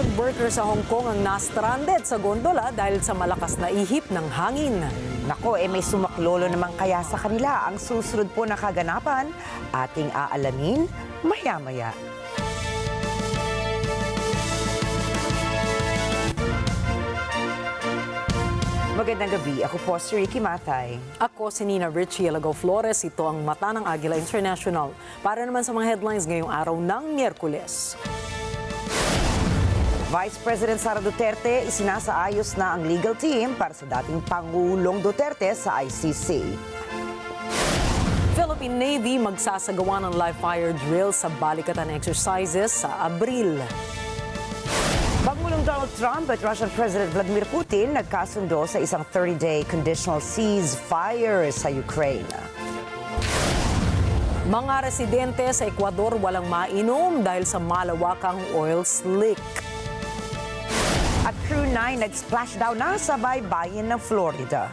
construction workers sa Hong Kong ang na-stranded sa gondola dahil sa malakas na ihip ng hangin. Nako, may sumaklolo naman kaya sa kanila. Ang susunod po na kaganapan, ating aalamin maya-maya. Magandang gabi. Ako po si Ricky Matay. Ako si Nina Richie Alago Flores. Ito ang Mata ng Agila International. Para naman sa mga headlines ngayong araw ng Miyerkules. Vice President Sara Duterte, isinasaayos na ang legal team para sa dating Pangulong Duterte sa ICC. Philippine Navy magsasagawa ng live fire drill sa balikatan exercises sa Abril. Pangulong Donald Trump at Russian President Vladimir Putin nagkasundo sa isang 30-day conditional ceasefire sa Ukraine. Mga residente sa Ecuador walang mainom dahil sa malawakang oil slick. At Crew 9 nag-splashdown na sa baybayin ng Florida.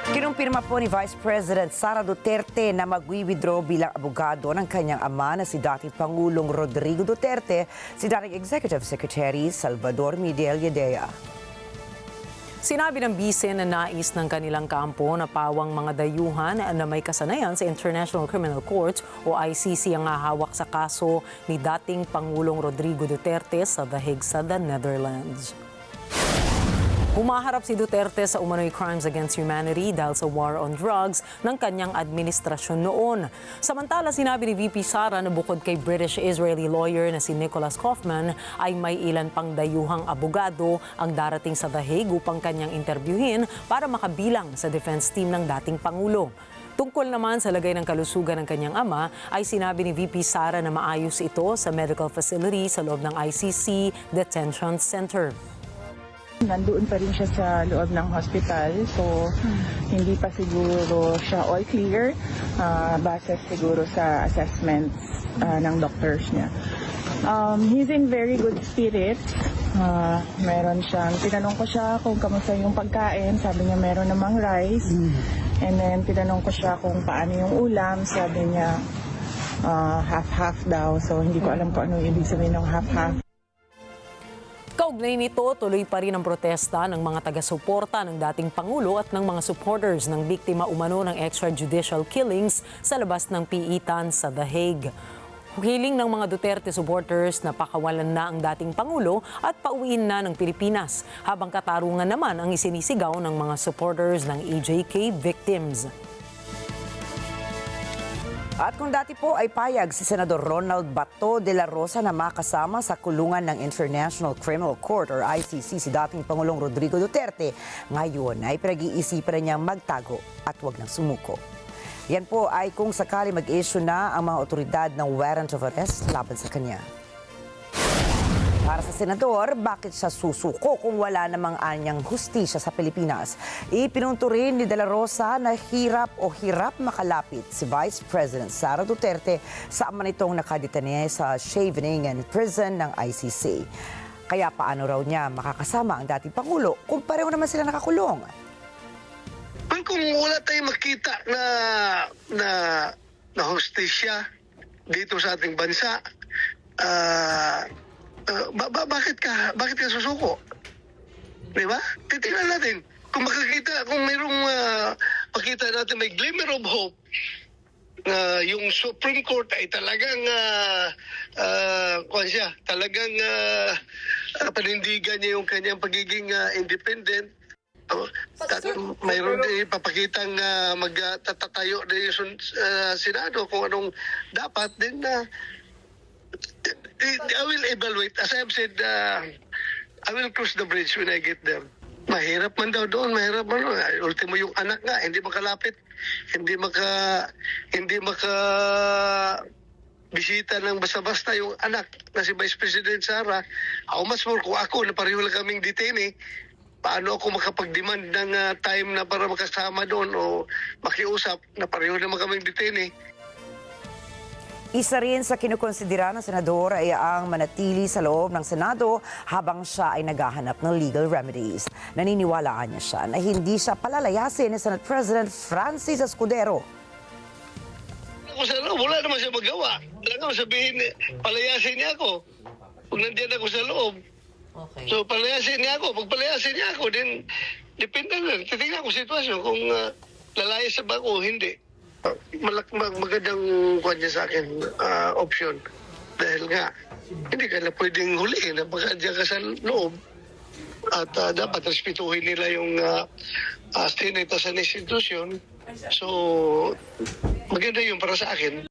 Kinumpirma po ni Vice President Sara Duterte na magwi-withdraw bilang abogado ng kanyang ama na si dating Pangulong Rodrigo Duterte, si dating Executive Secretary Salvador Miguel Yedea. Sinabi ng bise na nais ng kanilang kampo na pawang mga dayuhan na may kasanayan sa International Criminal Court o ICC ang hahawak sa kaso ni dating Pangulong Rodrigo Duterte sa The Hague sa the Netherlands. Humaharap si Duterte sa umano'y crimes against humanity dahil sa war on drugs ng kanyang administrasyon noon. Samantala, sinabi ni VP Sara na bukod kay British-Israeli lawyer na si Nicholas Kaufman ay may ilan pang dayuhang abogado ang darating sa The Hague upang kanyang interviewin para makabilang sa defense team ng dating Pangulo. Tungkol naman sa lagay ng kalusugan ng kanyang ama, ay sinabi ni VP Sara na maayos ito sa medical facility sa loob ng ICC Detention Center. Nandoon pa rin siya sa loob ng hospital, so hindi pa siguro siya all clear base siguro sa assessments ng doctors niya. He's in very good spirits. Meron siyang, tinanong ko siya kung kamusta yung pagkain, sabi niya meron namang rice. And then tinanong ko siya kung paano yung ulam, sabi niya half-half daw, so hindi ko alam kung ano yung ibig sabihin ng half-half. Kaugnay nito, tuloy pa rin ang protesta ng mga taga-suporta ng dating Pangulo at ng mga supporters ng biktima umano ng extrajudicial killings sa labas ng piitan sa The Hague. Hiling ng mga Duterte supporters na pakawalan na ang dating Pangulo at pauwiin na ng Pilipinas, habang katarungan naman ang isinisigaw ng mga supporters ng EJK victims. At kung dati po ay payag si Senador Ronald Bato de la Rosa na makasama sa kulungan ng International Criminal Court or ICC si dating Pangulong Rodrigo Duterte, ngayon ay pinag-iisipan niyang magtago at huwag nang sumuko. Yan po ay kung sakali mag-issue na ang mga otoridad ng warrant of arrest laban sa kanya. Para sa senador, bakit siya susuko kung wala namang anyang hustisya sa Pilipinas? Ipinunto rin ni De La Rosa na hirap makalapit si Vice President Sara Duterte sa ama nitong nakadetene sa Scheveningen prison ng ICC. Kaya paano raw niya makakasama ang dating Pangulo kung pareho naman sila nakakulong? Kung wala tayong makita na hustisya dito sa ating bansa, bakit ka susuko? Di ba? Titingnan natin. Kung mayroong makita natin may glimmer of hope na yung Supreme Court ay talagang panindigan niya yung kanyang pagiging independent. Mayroon din papakitang magtatayo din yung Senado kung anong dapat din na I will evaluate. As I've said, I will cross the bridge when I get there. Mahirap man daw doon, mahirap man doon. Ultimo yung anak nga, hindi makalapit, hindi maka bisita ng basta-basta yung anak na si Vice President Sara. How much more kung ako na pareho lang kaming detainee, paano ako makapag-demand ng time na para makasama doon o makiusap na pareho naman kaming detainee. Isa rin sa kinukonsidera ng senador ay ang manatili sa loob ng Senado habang siya ay naghahanap ng legal remedies. Naniniwalaan niya siya na hindi siya palalayasin ni Senate President Francis Escudero. Ako sa loob, wala naman siya magawa. Wala naman sabihin, palayasin niya ako. Kung nandiyan ako sa loob. Okay. So palayasin niya ako. Pag palayasin niya ako, then depende lang. Titignan ko sitwasyon kung lalayas ba ako o hindi. Magandang kuha niya sa akin option. Dahil nga, hindi ka na pwedeng huliin na baka diyan ka sa loob. At dapat respetuhin nila yung stinita sa institusyon. So, maganda yun para sa akin.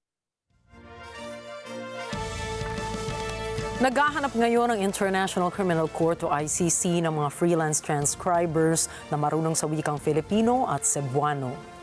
Naghahanap ngayon ang International Criminal Court o ICC ng mga freelance transcribers na marunong sa wikang Filipino at Cebuano.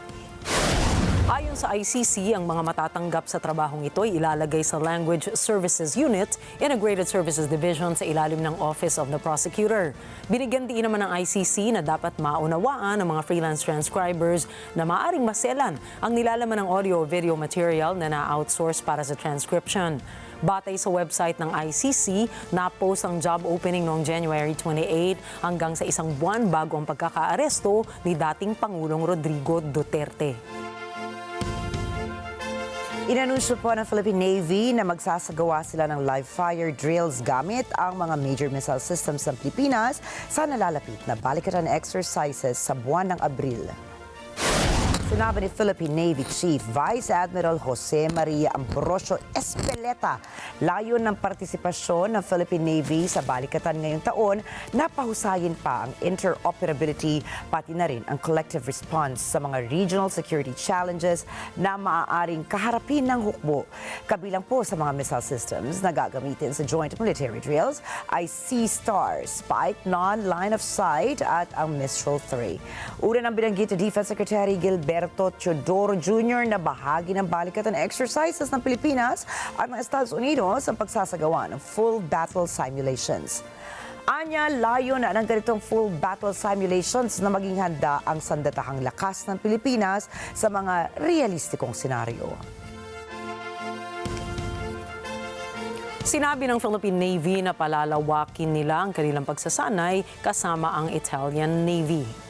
Ayon sa ICC, ang mga matatanggap sa trabahong ito ay ilalagay sa Language Services Unit, Integrated Services Division sa ilalim ng Office of the Prosecutor. Binigyan din naman ng ICC na dapat maunawaan ng mga freelance transcribers na maaaring maselan ang nilalaman ng audio-video material na na-outsource para sa transcription. Batay sa website ng ICC, na-post ang job opening noong January 28 hanggang sa isang buwan bago ang pagkakaaresto ni dating Pangulong Rodrigo Duterte. Inanunsyo po ng Philippine Navy na magsasagawa sila ng live fire drills gamit ang mga major missile systems ng Pilipinas sa nalalapit na balikatan exercises sa buwan ng Abril. Sinabi ni Philippine Navy Chief Vice Admiral Jose Maria Ambrosio Espeleta, layon ng partisipasyon ng Philippine Navy sa balikatan ngayong taon na pahusayin pa ang interoperability pati na rin ang collective response sa mga regional security challenges na maaaring kaharapin ng hukbo. Kabilang po sa mga missile systems na gagamitin sa joint military drills ay Sea Star, Spike, Non-Line of Sight at ang Mistral 3. Una ng binanggit ni Defense Secretary Gilberto Teodoro Jr. na bahagi ng balikatan exercises ng Pilipinas at ng Estados Unidos ang pagsasagawa ng full battle simulations. Anya, layo na ng ganitong full battle simulations na maging handa ang sandatahang lakas ng Pilipinas sa mga realistikong senaryo. Sinabi ng Philippine Navy na palalawakin nila ang kanilang pagsasanay kasama ang Italian Navy.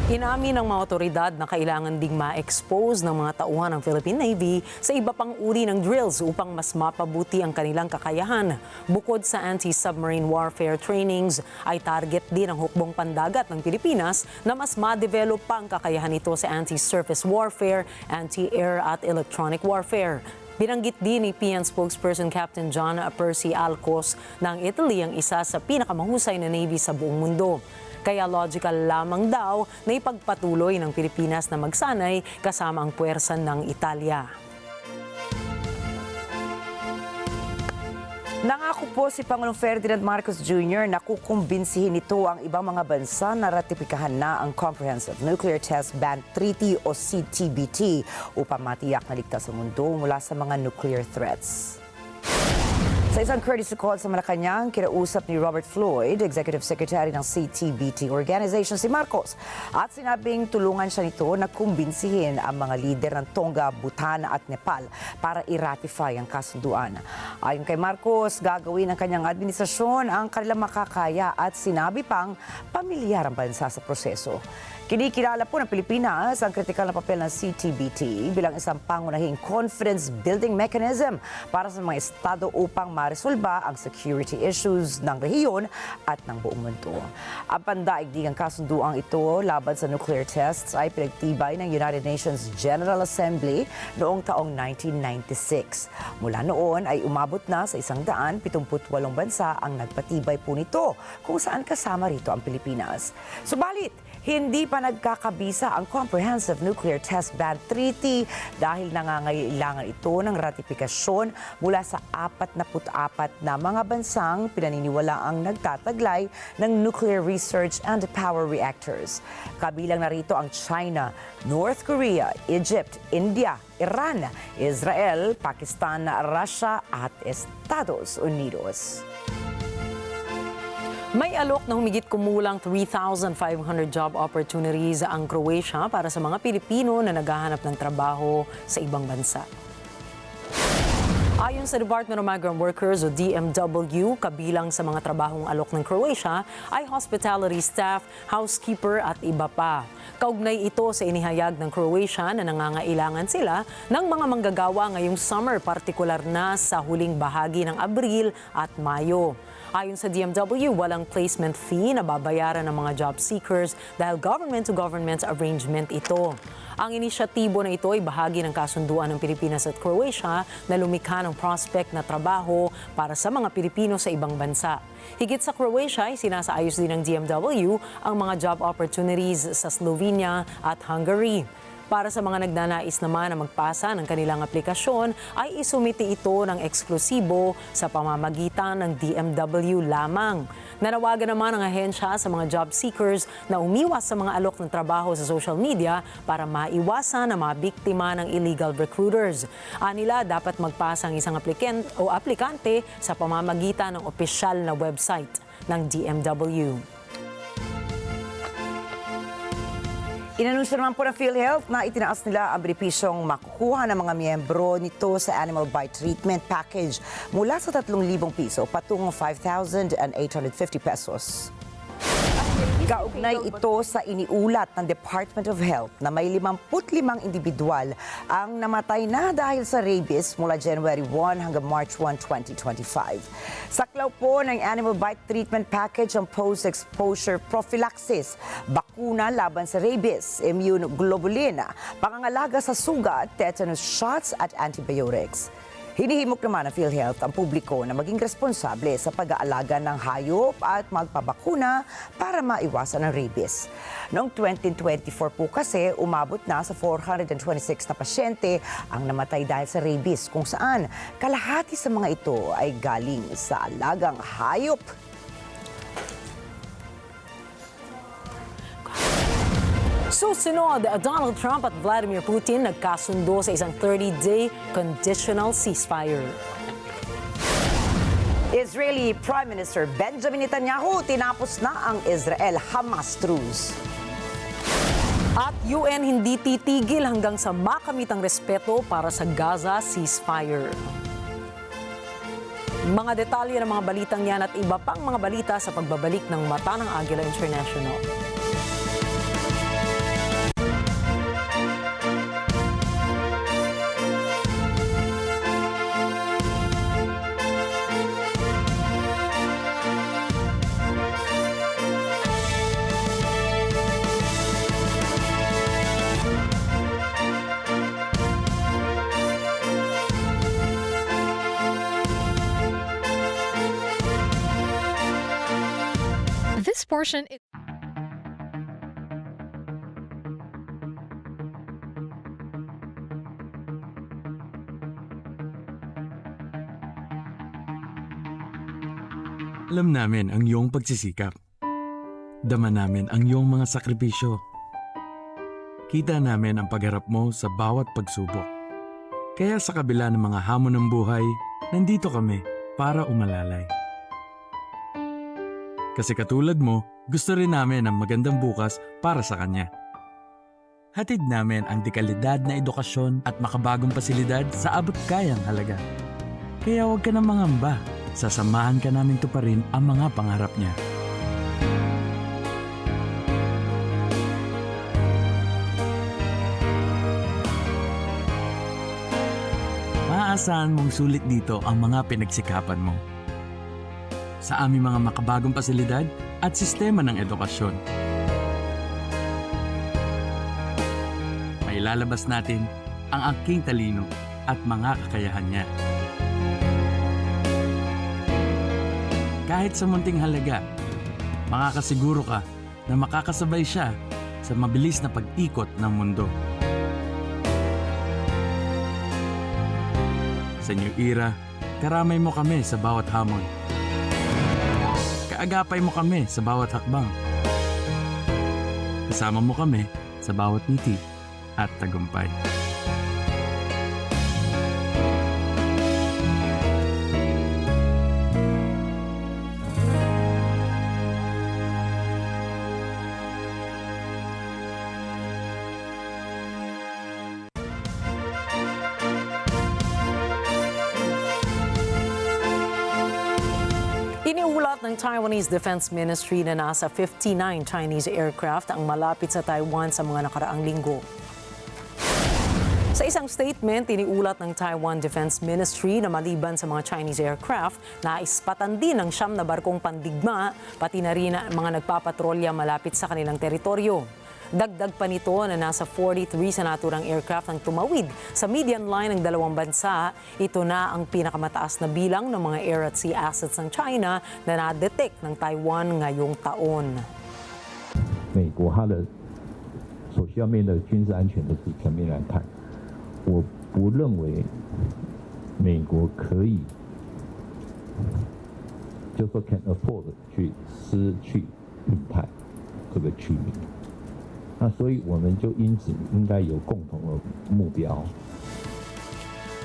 Inamin ng mga otoridad na kailangan ding ma-expose ng mga tauhan ng Philippine Navy sa iba pang uri ng drills upang mas mapabuti ang kanilang kakayahan. Bukod sa anti-submarine warfare trainings, ay target din ang hukbong pandagat ng Pilipinas na mas ma-develop pa ang kakayahan nito sa anti-surface warfare, anti-air at electronic warfare. Binanggit din ni PN spokesperson Captain John Percy Alcos na ang Italy ang isa sa pinakamahusay na Navy sa buong mundo. Kaya logical lamang daw na ipagpatuloy ng Pilipinas na magsanay kasama ang puwersa ng Italia. Nangako po si Pangulong Ferdinand Marcos Jr. na kukumbinsihin nito ang ibang mga bansa na ratipikahan na ang Comprehensive Nuclear Test Ban Treaty o CTBT upang matiyak na ligtas ang mundo mula sa mga nuclear threats. Sa isang courtesy call sa Malacanang, kinausap ni Robert Floyd, Executive Secretary ng CTBT Organization si Marcos, at sinabing tulungan siya nito na kumbinsihin ang mga lider ng Tonga, Bhutan at Nepal para i-ratify ang kasunduan. Ayon kay Marcos, gagawin ng kanyang administrasyon ang kanilang makakaya at sinabi pang pamilyar ang bansa sa proseso. Kinikilala po ng Pilipinas ang kritikal na papel ng CTBT bilang isang pangunahing confidence-building mechanism para sa mga estado upang maresolba ang security issues ng rehiyon at ng buong mundo. Ang pandaigdigang kasunduang ito laban sa nuclear tests ay pinagtibay ng United Nations General Assembly noong taong 1996. Mula noon ay umabot na sa 178 bansa ang nagpatibay po nito kung saan kasama rito ang Pilipinas. Subalit, hindi pa nagkakabisa ang Comprehensive Nuclear Test Ban Treaty dahil nangangailangan ito ng ratifikasyon mula sa 44 na mga bansang pinaniniwalaang nagtataglay ng nuclear research and power reactors. Kabilang narito ang China, North Korea, Egypt, India, Iran, Israel, Pakistan, Russia at Estados Unidos. May alok na humigit kumulang 3,500 job opportunities ang Croatia para sa mga Pilipino na naghahanap ng trabaho sa ibang bansa. Ayon sa Department of Migrant Workers o DMW, kabilang sa mga trabahong alok ng Croatia ay hospitality staff, housekeeper at iba pa. Kaugnay ito sa inihayag ng Croatia na nangangailangan sila ng mga manggagawa ngayong summer, partikular na sa huling bahagi ng Abril at Mayo. Ayon sa DMW, walang placement fee na babayaran ng mga job seekers dahil government-to-government arrangement ito. Ang inisyatibo na ito ay bahagi ng kasunduan ng Pilipinas at Croatia na lumikha ng prospect na trabaho para sa mga Pilipino sa ibang bansa. Higit sa Croatia ay sinasaayos din ng DMW ang mga job opportunities sa Slovenia at Hungary. Para sa mga nagnanais naman na magpasa ng kanilang aplikasyon, ay isumiti ito ng eksklusibo sa pamamagitan ng DMW lamang. Nanawagan naman ang ahensya sa mga job seekers na umiwas sa mga alok ng trabaho sa social media para maiwasan ang mga biktima ng illegal recruiters. Anila, dapat magpasa ang isang aplikante sa pamamagitan ng opisyal na website ng DMW. Inanunsyo naman po ng PhilHealth na itinaas nila ang benepisyong makukuha ng mga miyembro nito sa animal bite treatment package mula sa 3,000 piso patungong 5,850 pesos. Kaugnay ito sa iniulat ng Department of Health na may 55 individual ang namatay na dahil sa rabies mula January 1 hanggang March 1, 2025. Saklaw po ng animal bite treatment package ang post-exposure prophylaxis, bakuna laban sa rabies, immune globulin, pangangalaga sa sugat, tetanus shots at antibiotics. Hinihimok naman ng PhilHealth ang publiko na maging responsable sa pag-aalaga ng hayop at magpabakuna para maiwasan ang rabies. Noong 2024 po kasi, umabot na sa 426 na pasyente ang namatay dahil sa rabies, kung saan kalahati sa mga ito ay galing sa alagang hayop. Susunod, Donald Trump at Vladimir Putin nagkasundo sa isang 30-day conditional ceasefire. Israeli Prime Minister Benjamin Netanyahu tinapos na ang Israel-Hamas truce. At UN hindi titigil hanggang sa makamitang respeto para sa Gaza ceasefire. Mga detalye ng mga balitang yan at iba pang mga balita sa pagbabalik ng Mata ng Agila International. This portion is Alam namin ang iyong pagsisikap. Dama namin ang iyong mga sakripisyo. Kita namin ang pagharap mo sa bawat pagsubok. Kaya sa kabila ng mga hamon ng buhay, nandito kami para umalalay. Kasi katulad mo, gusto rin namin ang magandang bukas para sa kanya. Hatid namin ang dekalidad na edukasyon at makabagong pasilidad sa abot kayang halaga. Kaya huwag ka na mangamba. Sasamahan ka namin tuparin ang mga pangarap niya. Maaasahan mong sulit dito ang mga pinagsikapan mo. Sa aming mga makabagong pasilidad at sistema ng edukasyon. Mailalabas natin ang aking talino at mga kakayahan niya. Kahit sa munting halaga, makakasiguro ka na makakasabay siya sa mabilis na pag-ikot ng mundo. Sa New Era, karamay mo kami sa bawat hamon. Kaagapay mo kami sa bawat hakbang. Kasama mo kami sa bawat ngiti at tagumpay. Iniulat ng Taiwanese Defense Ministry na nasa 59 Chinese aircraft ang malapit sa Taiwan sa mga nakaraang linggo. Sa isang statement, iniulat ng Taiwan Defense Ministry na maliban sa mga Chinese aircraft, naispatan din ang 9 na barkong pandigma, pati na rin ang mga nagpapatrolya malapit sa kanilang teritoryo. Dagdag pa nito na nasa 43 sa naturang aircraft ang tumawid sa median line ng dalawang bansa. Ito na ang pinakamataas na bilang ng mga air at sea assets ng China na na-detect ng Taiwan ngayong taon. 美国它的所需要面对的军事安全的层面来看，我不认为美国可以就说 can afford 去失去印太这个区域。那所以我们就因此应该有共同的目标。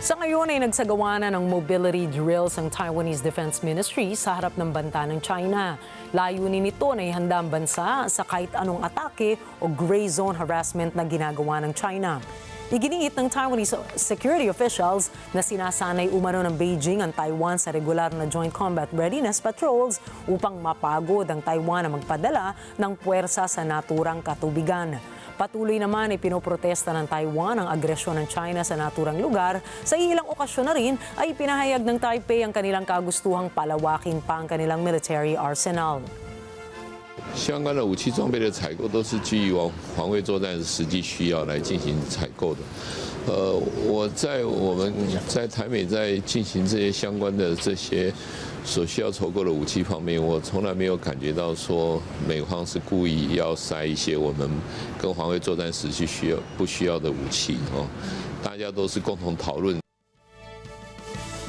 Sa ngayon ay nagsagawa na ng mobility drills ang Taiwanese Defense Ministry sa harap ng banta ng China. Layunin nito na ihanda ang bansa sa kahit anong atake o gray zone harassment na ginagawa ng China. Iginiit ng Taiwanese security officials na sinasanay umano ng Beijing ang Taiwan sa regular na joint combat readiness patrols upang mapagod ang Taiwan na magpadala ng puwersa sa naturang katubigan. Patuloy naman ay pinoprotesta ng Taiwan ang agresyon ng China sa naturang lugar. Sa ilang okasyon na rin ay pinahayag ng Taipei ang kanilang kagustuhang palawakin pa ang kanilang military arsenal. 相关的武器装备的采购都是基于防卫作战实际需要来进行采购的。我们在台美在进行这些相关的这些所需要筹购的武器方面，我从来没有感觉到说美方是故意要塞一些我们跟防卫作战实际不需要的武器哦，大家都是共同讨论。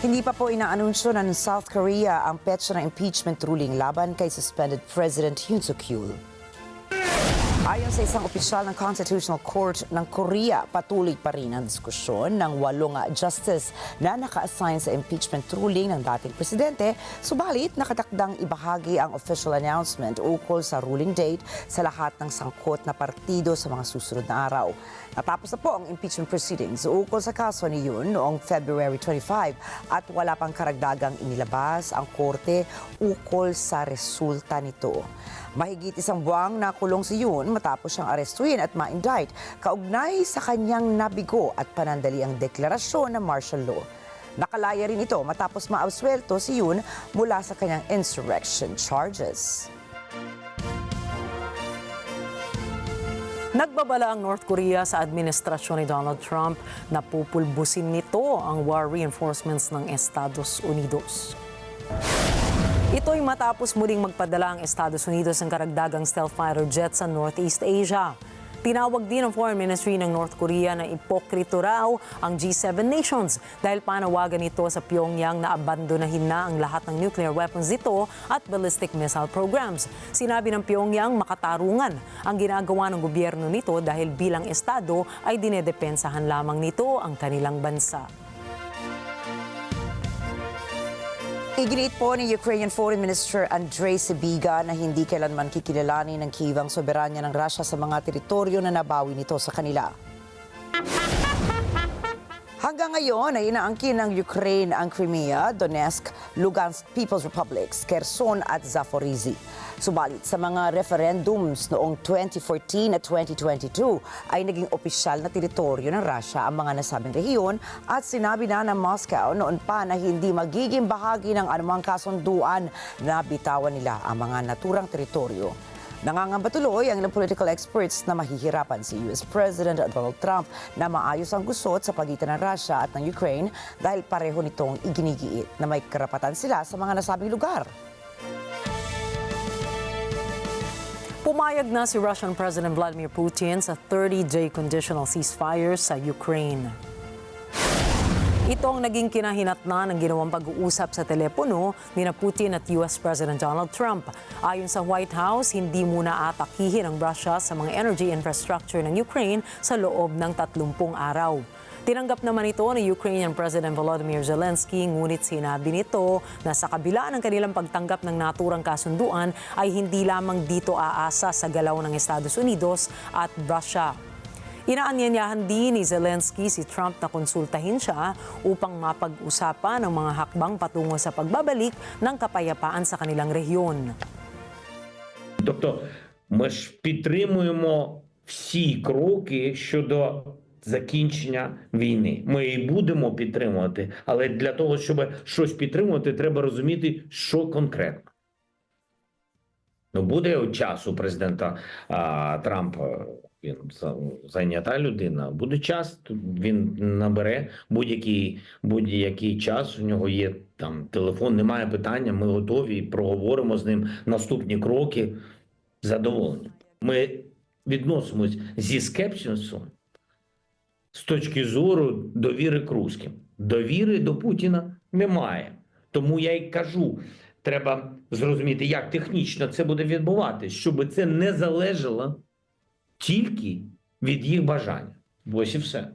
Hindi pa po inaanunsyo ng South Korea ang petsa ng impeachment ruling laban kay suspended President Yoon Suk-yeol. Ayon sa isang opisyal ng Constitutional Court ng Korea, patuloy pa rin ang diskusyon ng 8 justice na naka-assign sa impeachment ruling ng dating presidente, subalit nakatakdang ibahagi ang official announcement ukol sa ruling date sa lahat ng sangkot na partido sa mga susunod na araw. Natapos na po ang impeachment proceedings ukol sa kaso ni Yoon noong February 25 at wala pang karagdagang inilabas ang korte ukol sa resulta nito. Mahigit 1 buwang nakulong si Yoon matapos siyang arestuhin at ma-indict kaugnay sa kanyang nabigo at panandaliang deklarasyon ng martial law. Nakalaya rin ito matapos maabsuelto si Yoon mula sa kanyang insurrection charges. Nagbabala ang North Korea sa administrasyon ni Donald Trump na pupulbusin nito ang war reinforcements ng Estados Unidos. Ito'y matapos muling magpadala ang Estados Unidos ng karagdagang stealth fighter jet sa Northeast Asia. Tinawag din ng Foreign Ministry ng North Korea na ipokrito raw ang G7 nations dahil panawagan nito sa Pyongyang na abandonahin na ang lahat ng nuclear weapons nito at ballistic missile programs. Sinabi ng Pyongyang makatarungan ang ginagawa ng gobyerno nito dahil bilang estado ay dinedepensahan lamang nito ang kanilang bansa. Iginiit po ni Ukrainian Foreign Minister Andrei Sybiga na hindi kailanman kikilalanin ng Kyiv ang soberanya ng Russia sa mga teritoryo na nabawi nito sa kanila. Hanggang ngayon ay inaangkin ng Ukraine ang Crimea, Donetsk, Lugansk People's Republics, Kherson at Zaporizhzhia. Subalit sa mga referendums noong 2014 at 2022 ay naging opisyal na teritoryo ng Russia ang mga nasabing rehiyon at sinabi na ng Moscow noon pa na hindi magiging bahagi ng anumang kasunduan na bitawan nila ang mga naturang teritoryo. Nangangamba tuloy ang ilang political experts na mahihirapan si US President Donald Trump na maayos ang gusot sa pagitan ng Russia at ng Ukraine dahil pareho nitong iginigiit na may karapatan sila sa mga nasabing lugar. Pumayag na si Russian President Vladimir Putin sa 30-day conditional ceasefire sa Ukraine. Ito ang naging kinahinatnan ng ginawang pag-uusap sa telepono ni Putin at US President Donald Trump. Ayon sa White House, hindi muna atakihin ang Russia sa mga energy infrastructure ng Ukraine sa loob ng 30 araw. Tinanggap naman ito ni Ukrainian President Volodymyr Zelensky, ngunit sinabi nito na sa kabila ng kanilang pagtanggap ng naturang kasunduan ay hindi lamang dito aasa sa galaw ng Estados Unidos at Russia. Inaanyayahan din ni Zelensky si Trump na konsultahin siya upang mapag-usapan ang mga hakbang patungo sa pagbabalik ng kapayapaan sa kanilang rehiyon. Тобто ми ж підтримуємо всі кроки щодо закінчення війни. Ми і будемо підтримувати, але для того, щоб щось підтримувати, треба розуміти, що конкретно. Ну, буде час у президента Трампа, він зайнята людина, буде час, він набере будь-який час, у нього є там телефон, немає питання, ми готові, проговоримо з ним наступні кроки, задоволені. Ми відносимось зі скепсисом з точки зору довіри к русским. Довіри до Путіна немає. Тому я й кажу, треба зрозуміти, як технічно це буде відбуватися, щоб це не залежало тільки від їх бажання. Ось і все.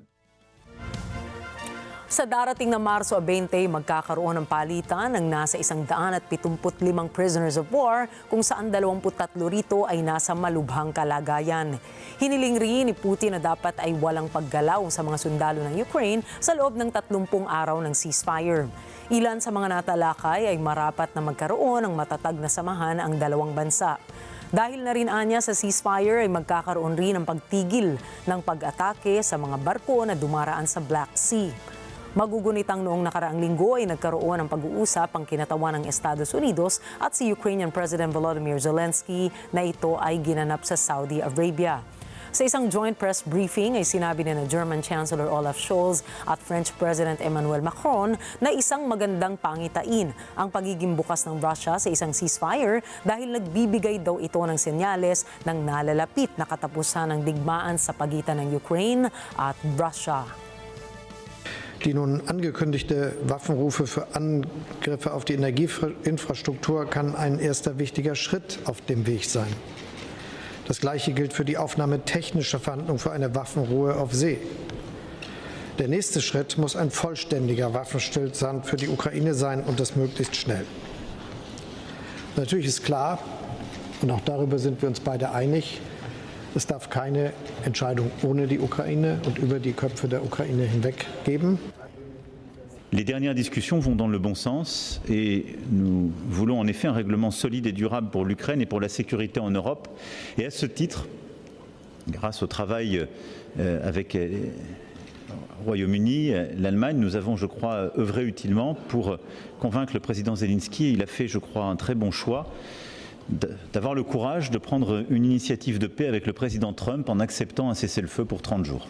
Sa darating na Marso 20, magkakaroon ng palitan ng nasa 175 prisoners of war kung saan 23 rito ay nasa malubhang kalagayan. Hiniling rin ni Putin na dapat ay walang paggalaw sa mga sundalo ng Ukraine sa loob ng 30 araw ng ceasefire. Ilan sa mga natalakay ay marapat na magkaroon ng matatag na samahan ang dalawang bansa. Dahil na rin anya sa ceasefire ay magkakaroon rin ng pagtigil ng pag-atake sa mga barko na dumaraan sa Black Sea. Magugunitang noong nakaraang linggo ay nagkaroon ng pag-uusap ang kinatawan ng Estados Unidos at si Ukrainian President Volodymyr Zelensky na ito ay ginanap sa Saudi Arabia. Sa isang joint press briefing ay sinabi ni German Chancellor Olaf Scholz at French President Emmanuel Macron na isang magandang pangitain ang pagiging bukas ng Russia sa isang ceasefire dahil nagbibigay daw ito ng senyales ng nalalapit na katapusan ng digmaan sa pagitan ng Ukraine at Russia. Die nun angekündigte Waffenrufe für Angriffe auf die Energieinfrastruktur kann ein erster wichtiger Schritt auf dem Weg sein. Das Gleiche gilt für die Aufnahme technischer Verhandlungen für eine Waffenruhe auf See. Der nächste Schritt muss ein vollständiger Waffenstillstand für die Ukraine sein und das möglichst schnell. Natürlich ist klar, und auch darüber sind wir uns beide einig, es darf keine Entscheidung ohne die Ukraine und über die Köpfe der Ukraine hinweg geben. Les dernières discussions vont dans le bon sens et nous voulons en effet un règlement solide et durable pour l'Ukraine et pour la sécurité en Europe. Et à ce titre, grâce au travail avec le Royaume-Uni, l'Allemagne, nous avons, je crois, œuvré utilement pour convaincre le président Zelensky. Il a fait, je crois, un très bon choix d'avoir le courage de prendre une initiative de paix avec le président Trump en acceptant un cessez-le-feu pour 30 jours.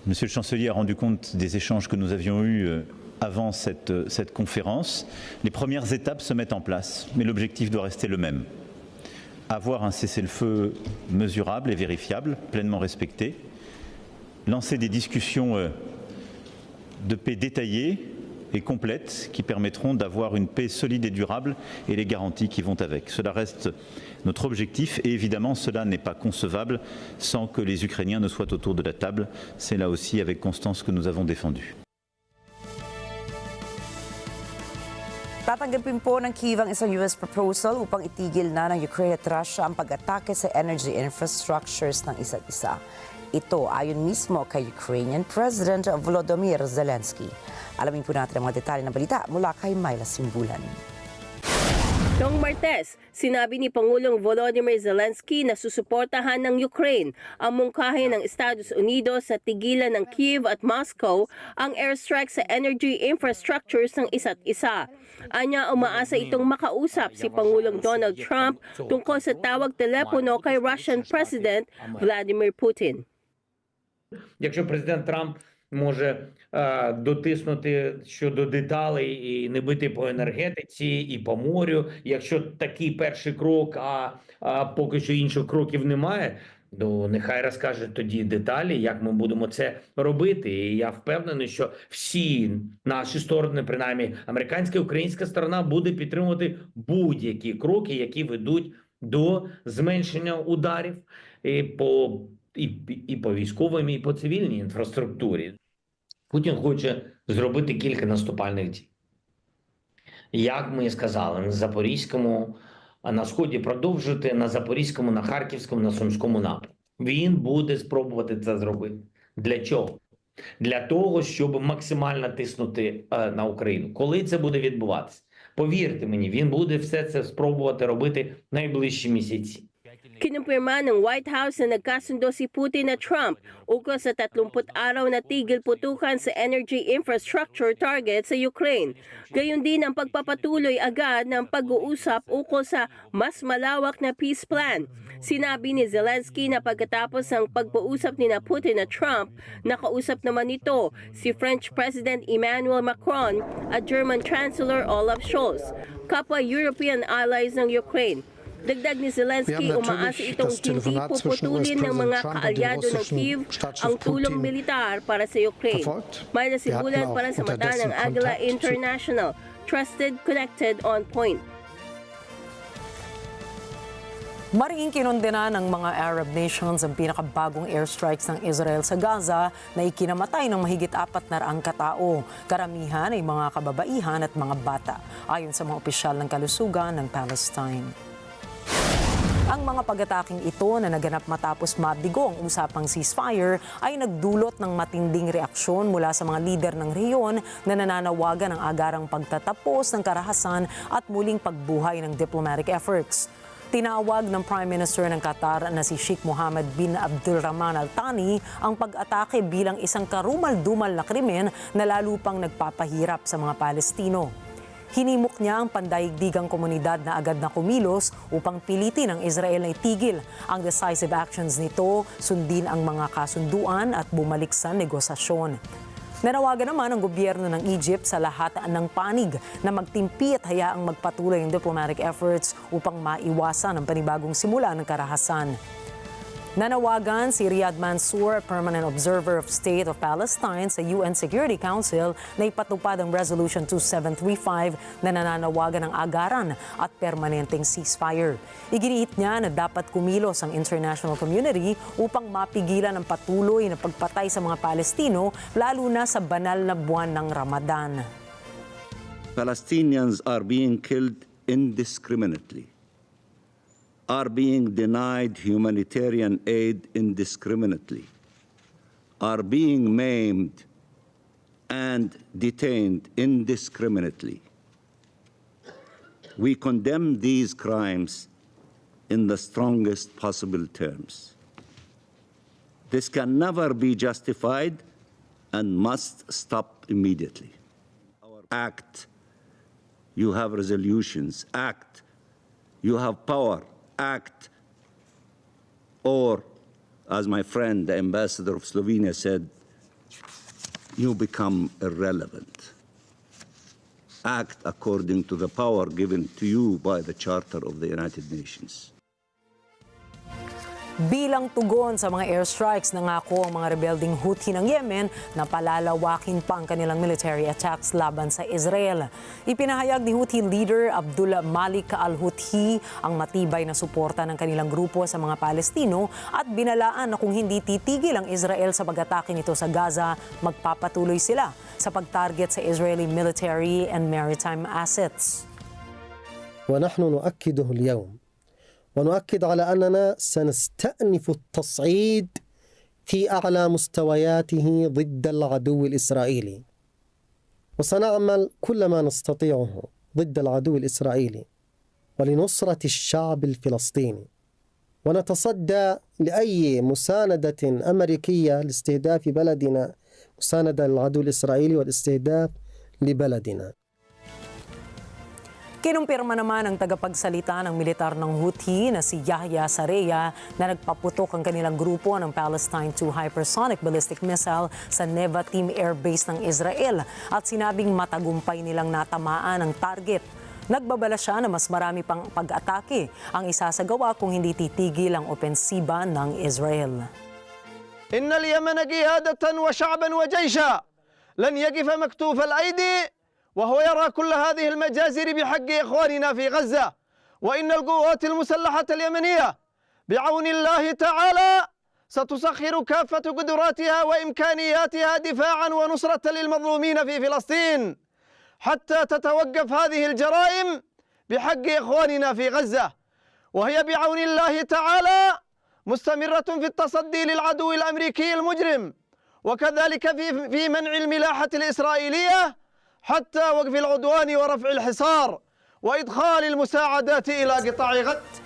Monsieur le chancelier a rendu compte des échanges que nous avions eus avant cette conférence. Les premières étapes se mettent en place, mais l'objectif doit rester le même. Avoir un cessez-le-feu mesurable et vérifiable, pleinement respecté. Lancer des discussions de paix détaillées et complètes qui permettront d'avoir une paix solide et durable et les garanties qui vont avec. Cela reste notre objectif et évidemment cela n'est pas concevable sans que les Ukrainiens ne soient autour de la table. C'est là aussi avec constance que nous avons défendu. Tatanggapin po ng Kyiv ang isang US proposal upang itigil na ng Ukraine at Russia ang pag-atake sa energy infrastructures ng isa't isa. Ito ayon mismo kay Ukrainian President Volodymyr Zelensky. Alamin po natin ang mga detalye ng balita mula kay Myla Simbulan. Noong Martes, sinabi ni Pangulong Volodymyr Zelensky na susuportahan ng Ukraine ang mungkahi ng Estados Unidos sa tigilan ng Kyiv at Moscow ang airstrike sa energy infrastructures ng isa't isa. Anya, umaasa itong makausap si Pangulong Donald Trump tungkol sa tawag telepono kay Russian President Vladimir Putin. Якщо президент Трамп може дотиснути щодо деталей і не бити по енергетиці і по морю, якщо такий перший крок, а поки що інших кроків немає, то нехай розкаже тоді деталі, як ми будемо це робити. І я впевнений, що всі наші сторони, принаймні американська і українська сторона, буде підтримувати будь-які кроки, які ведуть до зменшення ударів і по військовій, і по цивільній інфраструктурі. Путін хоче зробити кілька наступальних дій. Як ми і сказали, на Запорізькому, на Сході продовжити, на Запорізькому, на Харківському, на Сумському напрямку. Він буде спробувати це зробити. Для чого? Для того, щоб максимально тиснути на Україну. Коли це буде відбуватися? Повірте мені, він буде все це спробувати робити найближчі місяці. Kinumpirma ng White House na nagkasundo si Putin at Trump ukol sa 30 araw na tigil putukan sa energy infrastructure target sa Ukraine. Gayon din ang pagpapatuloy agad ng pag-uusap ukol sa mas malawak na peace plan. Sinabi ni Zelensky na pagkatapos ng pag-uusap ni Putin at Trump, nakausap naman nito si French President Emmanuel Macron at German Chancellor Olaf Scholz, kapwa European allies ng Ukraine. Dagdag ni Zelensky, umaasa itong hindi puputulin ng mga kaalyado ng Kyiv ang tulong militar para sa Ukraine. May nasibulan para sa mata ng Agila International, trusted, connected, on point. Mariing kinondena ng mga Arab nations ang pinakabagong airstrikes ng Israel sa Gaza na ikinamatay ng mahigit 400 katao. Karamihan ay mga kababaihan at mga bata, ayon sa mga opisyal ng kalusugan ng Palestine. Ang mga pag-ataking ito na naganap matapos mabigo ang usapang ceasefire ay nagdulot ng matinding reaksyon mula sa mga lider ng rehiyon na nananawagan ng agarang pagtatapos ng karahasan at muling pagbuhay ng diplomatic efforts. Tinawag ng Prime Minister ng Qatar na si Sheikh Mohammed bin Abdulrahman Al Thani ang pag-atake bilang isang karumal-dumal na krimen na lalo pang nagpapahirap sa mga Palestino. Hinimok niya ang pandaigdigang komunidad na agad na kumilos upang pilitin ang Israel na itigil ang decisive actions nito, sundin ang mga kasunduan at bumalik sa negosasyon. Nanawagan naman ang gobyerno ng Egypt sa lahat ng panig na magtimpi at hayaang magpatuloy ang diplomatic efforts upang maiwasan ang panibagong simula ng karahasan. Nanawagan si Riyad Mansour, Permanent Observer of State of Palestine sa UN Security Council na ipatupad ang Resolution 2735 na nananawagan ng agaran at permanenteng ceasefire. Iginiit niya na dapat kumilos ang international community upang mapigilan ang patuloy na pagpatay sa mga Palestino, lalo na sa banal na buwan ng Ramadan. Palestinians are being killed indiscriminately, are being denied humanitarian aid indiscriminately, are being maimed and detained indiscriminately. We condemn these crimes in the strongest possible terms. This can never be justified and must stop immediately. Act, you have resolutions. Act, you have power. Act, or, as my friend, the ambassador of Slovenia said, you become irrelevant. Act according to the power given to you by the Charter of the United Nations. Bilang tugon sa mga airstrikes, nangako ang mga rebelding Houthi ng Yemen na palalawakin pa ang kanilang military attacks laban sa Israel. Ipinahayag ni Houthi leader Abdullah Malik al-Houthi ang matibay na suporta ng kanilang grupo sa mga Palestino at binalaan na kung hindi titigil ang Israel sa pag-atake nito sa Gaza, magpapatuloy sila sa pag-target sa Israeli military and maritime assets. ونحن نؤكده اليوم ونؤكد على أننا سنستأنف التصعيد في أعلى مستوياته ضد العدو الإسرائيلي، وسنعمل كل ما نستطيعه ضد العدو الإسرائيلي ولنصرة الشعب الفلسطيني، ونتصدى لأي مساندة أمريكية لاستهداف بلدنا، مساندة للعدو الإسرائيلي والاستهداف لبلدنا. Kinumpirma naman ang tagapagsalita ng militar ng Houthi na si Yahya Sareya na nagpaputok ang kanilang grupo ng Palestine 2 hypersonic ballistic missile sa Neva Team Air Base ng Israel at sinabing matagumpay nilang natamaan ang target. Nagbabala siya na mas marami pang pag-atake ang isasagawa kung hindi titigil ang opensiba ng Israel. إن اليمن قيادة وشعبا وجيشا لن يقف مكتوف الأيدي وهو يرى كل هذه المجازر بحق إخواننا في غزة، وإن القوات المسلحة اليمنية بعون الله تعالى ستسخر كافة قدراتها وإمكانياتها دفاعا ونصرة للمظلومين في فلسطين حتى تتوقف هذه الجرائم بحق إخواننا في غزة، وهي بعون الله تعالى مستمرة في التصدي للعدو الأمريكي المجرم، وكذلك في منع الملاحة الإسرائيلية حتى وقف العدوان ورفع الحصار وإدخال المساعدات إلى قطاع غزة.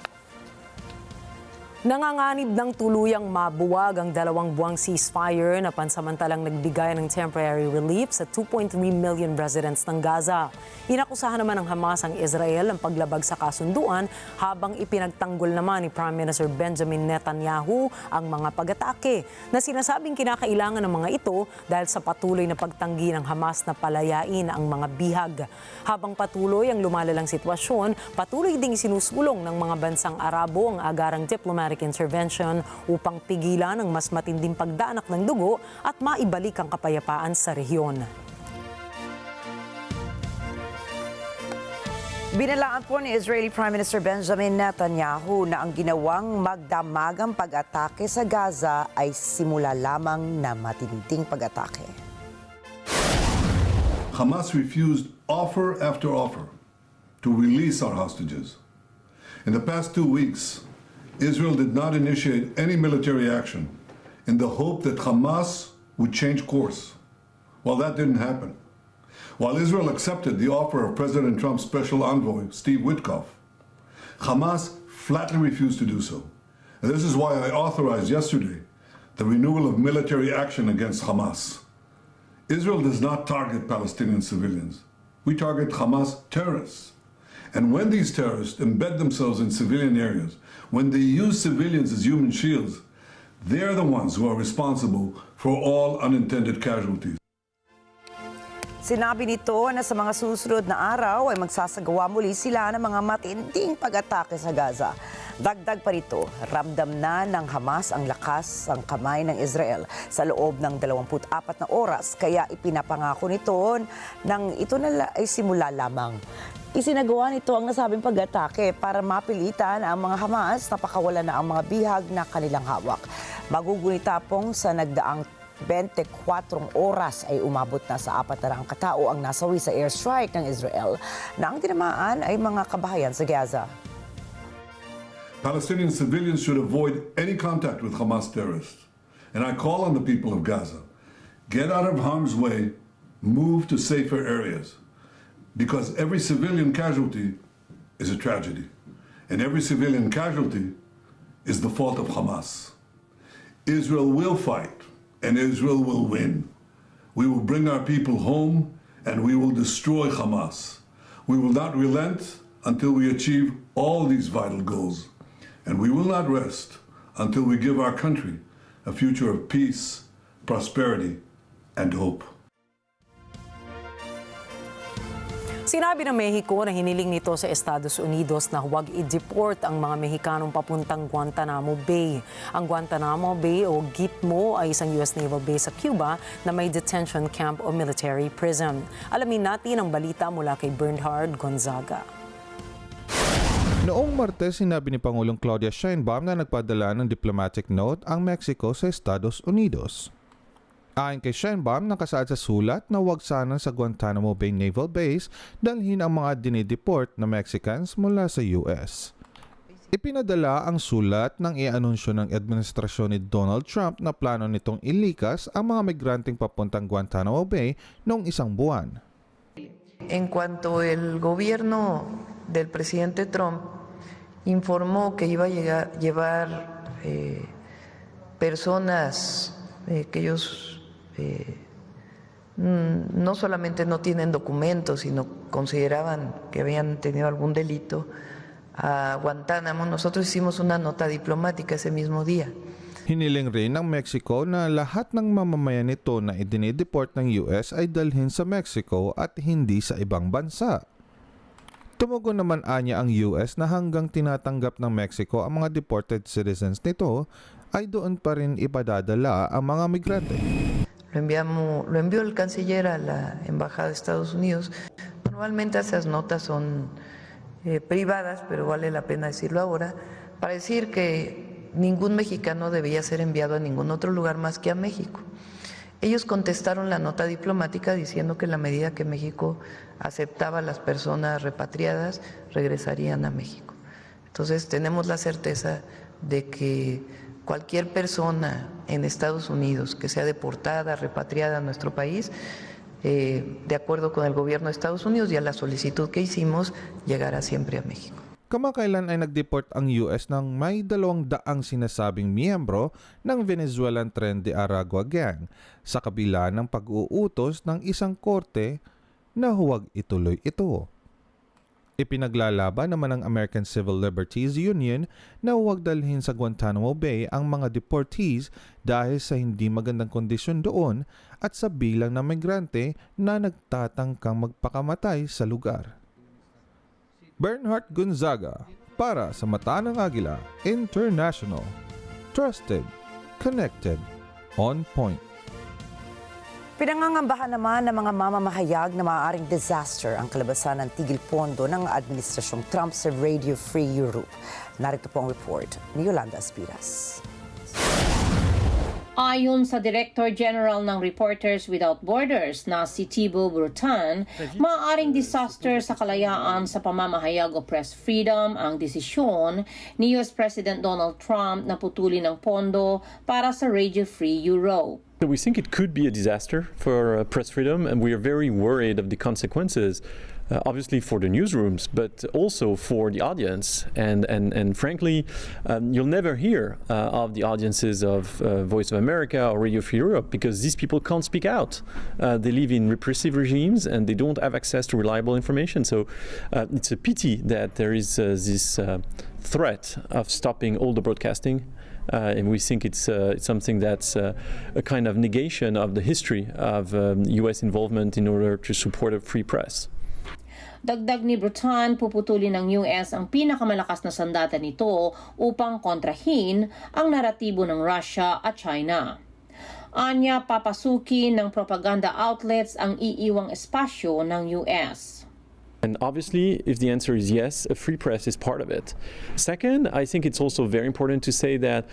Nanganganib ng tuluyang mabuwag ang 2 buwang ceasefire na pansamantalang nagbigay ng temporary relief sa 2.3 million residents ng Gaza. Inakusahan naman ng Hamas ang Israel ang paglabag sa kasunduan habang ipinagtanggol naman ni Prime Minister Benjamin Netanyahu ang mga pag-atake na sinasabing kinakailangan ng mga ito dahil sa patuloy na pagtanggi ng Hamas na palayain ang mga bihag. Habang patuloy ang lumalalang sitwasyon, patuloy ding sinusulong ng mga bansang Arabo ang agarang diplomatic intervention upang pigilan ang mas matinding pagdanak ng dugo at maibalik ang kapayapaan sa rehiyon. Binalaan po ni Israeli Prime Minister Benjamin Netanyahu na ang ginawang magdamagang pag-atake sa Gaza ay simula lamang na matinding pag-atake. Hamas refused offer after offer to release our hostages. In the past 2 weeks, Israel did not initiate any military action in the hope that Hamas would change course. Well, that didn't happen. While Israel accepted the offer of President Trump's special envoy, Steve Witkoff, Hamas flatly refused to do so. And this is why I authorized yesterday the renewal of military action against Hamas. Israel does not target Palestinian civilians. We target Hamas terrorists. And when these terrorists embed themselves in civilian areas, when they use civilians as human shields, they're the ones who are responsible for all unintended casualties. Sinabi nito na sa mga susunod na araw ay magsasagawa muli sila ng mga matinding pag-atake sa Gaza. Dagdag pa rito, ramdam na ng Hamas ang lakas ng kamay ng Israel sa loob ng 24 na oras, kaya ipinapangako nito nang ito na ay simula lamang. Isinagawa nito ang nasabing pag-atake para mapilitan ang mga Hamas na pakawalan na ang mga bihag na kanilang hawak. Magugunita pong sa nagdaang 24 oras ay umabot na sa 400 katao ang nasawi sa airstrike ng Israel na ang tinamaan ay mga kabahayan sa Gaza. Palestinian civilians should avoid any contact with Hamas terrorists. And I call on the people of Gaza, get out of harm's way, move to safer areas. Because every civilian casualty is a tragedy. And every civilian casualty is the fault of Hamas. Israel will fight, and Israel will win. We will bring our people home, and we will destroy Hamas. We will not relent until we achieve all these vital goals. And we will not rest until we give our country a future of peace, prosperity, and hope. Sinabi ng Mexico na hiniling nito sa Estados Unidos na huwag i-deport ang mga Mexikanong papuntang Guantanamo Bay. Ang Guantanamo Bay o Gitmo ay isang US naval base sa Cuba na may detention camp o military prison. Alamin natin ang balita mula kay Bernhard Gonzaga. Noong Martes, sinabi ni Pangulong Claudia Sheinbaum na nagpadala ng diplomatic note ang Mexico sa Estados Unidos. Ayon kay Sheinbaum, nakasaad sa sulat na huwag sana sa Guantanamo Bay Naval Base dalhin ang mga dinideport na Mexicans mula sa US. Ipinadala ang sulat nang i-anunsyo ng administrasyon ni Donald Trump na plano nitong ilikas ang mga migranteng papuntang Guantanamo Bay noong 1 buwan. En cuanto el gobierno del presidente Trump informó que iba a llevar personas que ellos no solamente no tienen documentos, sino consideraban que habían tenido algún delito a Guantánamo, nosotros hicimos una nota diplomática ese mismo día. Hiniling rin ng Mexico na lahat ng mamamayan nito na idinideport ng US ay dalhin sa Mexico at hindi sa ibang bansa. Tumugon naman anya ang US na hanggang tinatanggap ng Mexico ang mga deported citizens nito, ay doon pa rin ipadadala ang mga migrante. Lo envió el canciller a la Embajada de Estados Unidos. Normalmente esas notas son privadas, pero vale la pena decirlo ahora, para decir que ningún mexicano debía ser enviado a ningún otro lugar más que a México. Ellos contestaron la nota diplomática diciendo que en la medida que México aceptaba a las personas repatriadas, regresarían a México. Entonces tenemos la certeza de que cualquier persona en Estados Unidos que sea deportada, repatriada a nuestro país, de acuerdo con el gobierno de Estados Unidos y a la solicitud que hicimos, llegará siempre a México. Kamakailan ay nag-deport ang US ng may 200 sinasabing miyembro ng Venezuelan Tren de Aragua Gang sa kabila ng pag-uutos ng isang korte na huwag ituloy ito. Ipinaglalaban naman ng American Civil Liberties Union na huwag dalhin sa Guantanamo Bay ang mga deportees dahil sa hindi magandang kondisyon doon at sa bilang ng migrante na nagtatangkang magpakamatay sa lugar. Bernhard Gonzaga para sa Mata ng Agila International. Trusted, connected, on point. Pinangangambahan naman ng mga mamamahayag na maaaring disaster ang kalabasan ng tigil pondo ng Administrasyong Trump sa Radio Free Europe. Narito po ang report ni Yolanda Espiras. Ayon sa Director General ng Reporters Without Borders na si Thibaut Brutan, maaaring disaster sa kalayaan sa pamamahayag o press freedom ang desisyon ni US President Donald Trump na putulin ang pondo para sa Radio Free Europe. So we think it could be a disaster for press freedom, and we are very worried of the consequences, obviously for the newsrooms, but also for the audience. And frankly, you'll never hear of the audiences of Voice of America or Radio Free Europe because these people can't speak out. They live in repressive regimes and they don't have access to reliable information. So it's a pity that there is this threat of stopping all the broadcasting. And we think it's something that's a kind of negation of the history of U.S. involvement in order to support a free press. Dagdag ni Brutan, puputulin ng US ang pinakamalakas na sandata nito upang kontrahin ang naratibo ng Russia at China. Anya, papasukin ng propaganda outlets ang iiwang espasyo ng US. And obviously, if the answer is yes, a free press is part of it. Second, I think it's also very important to say that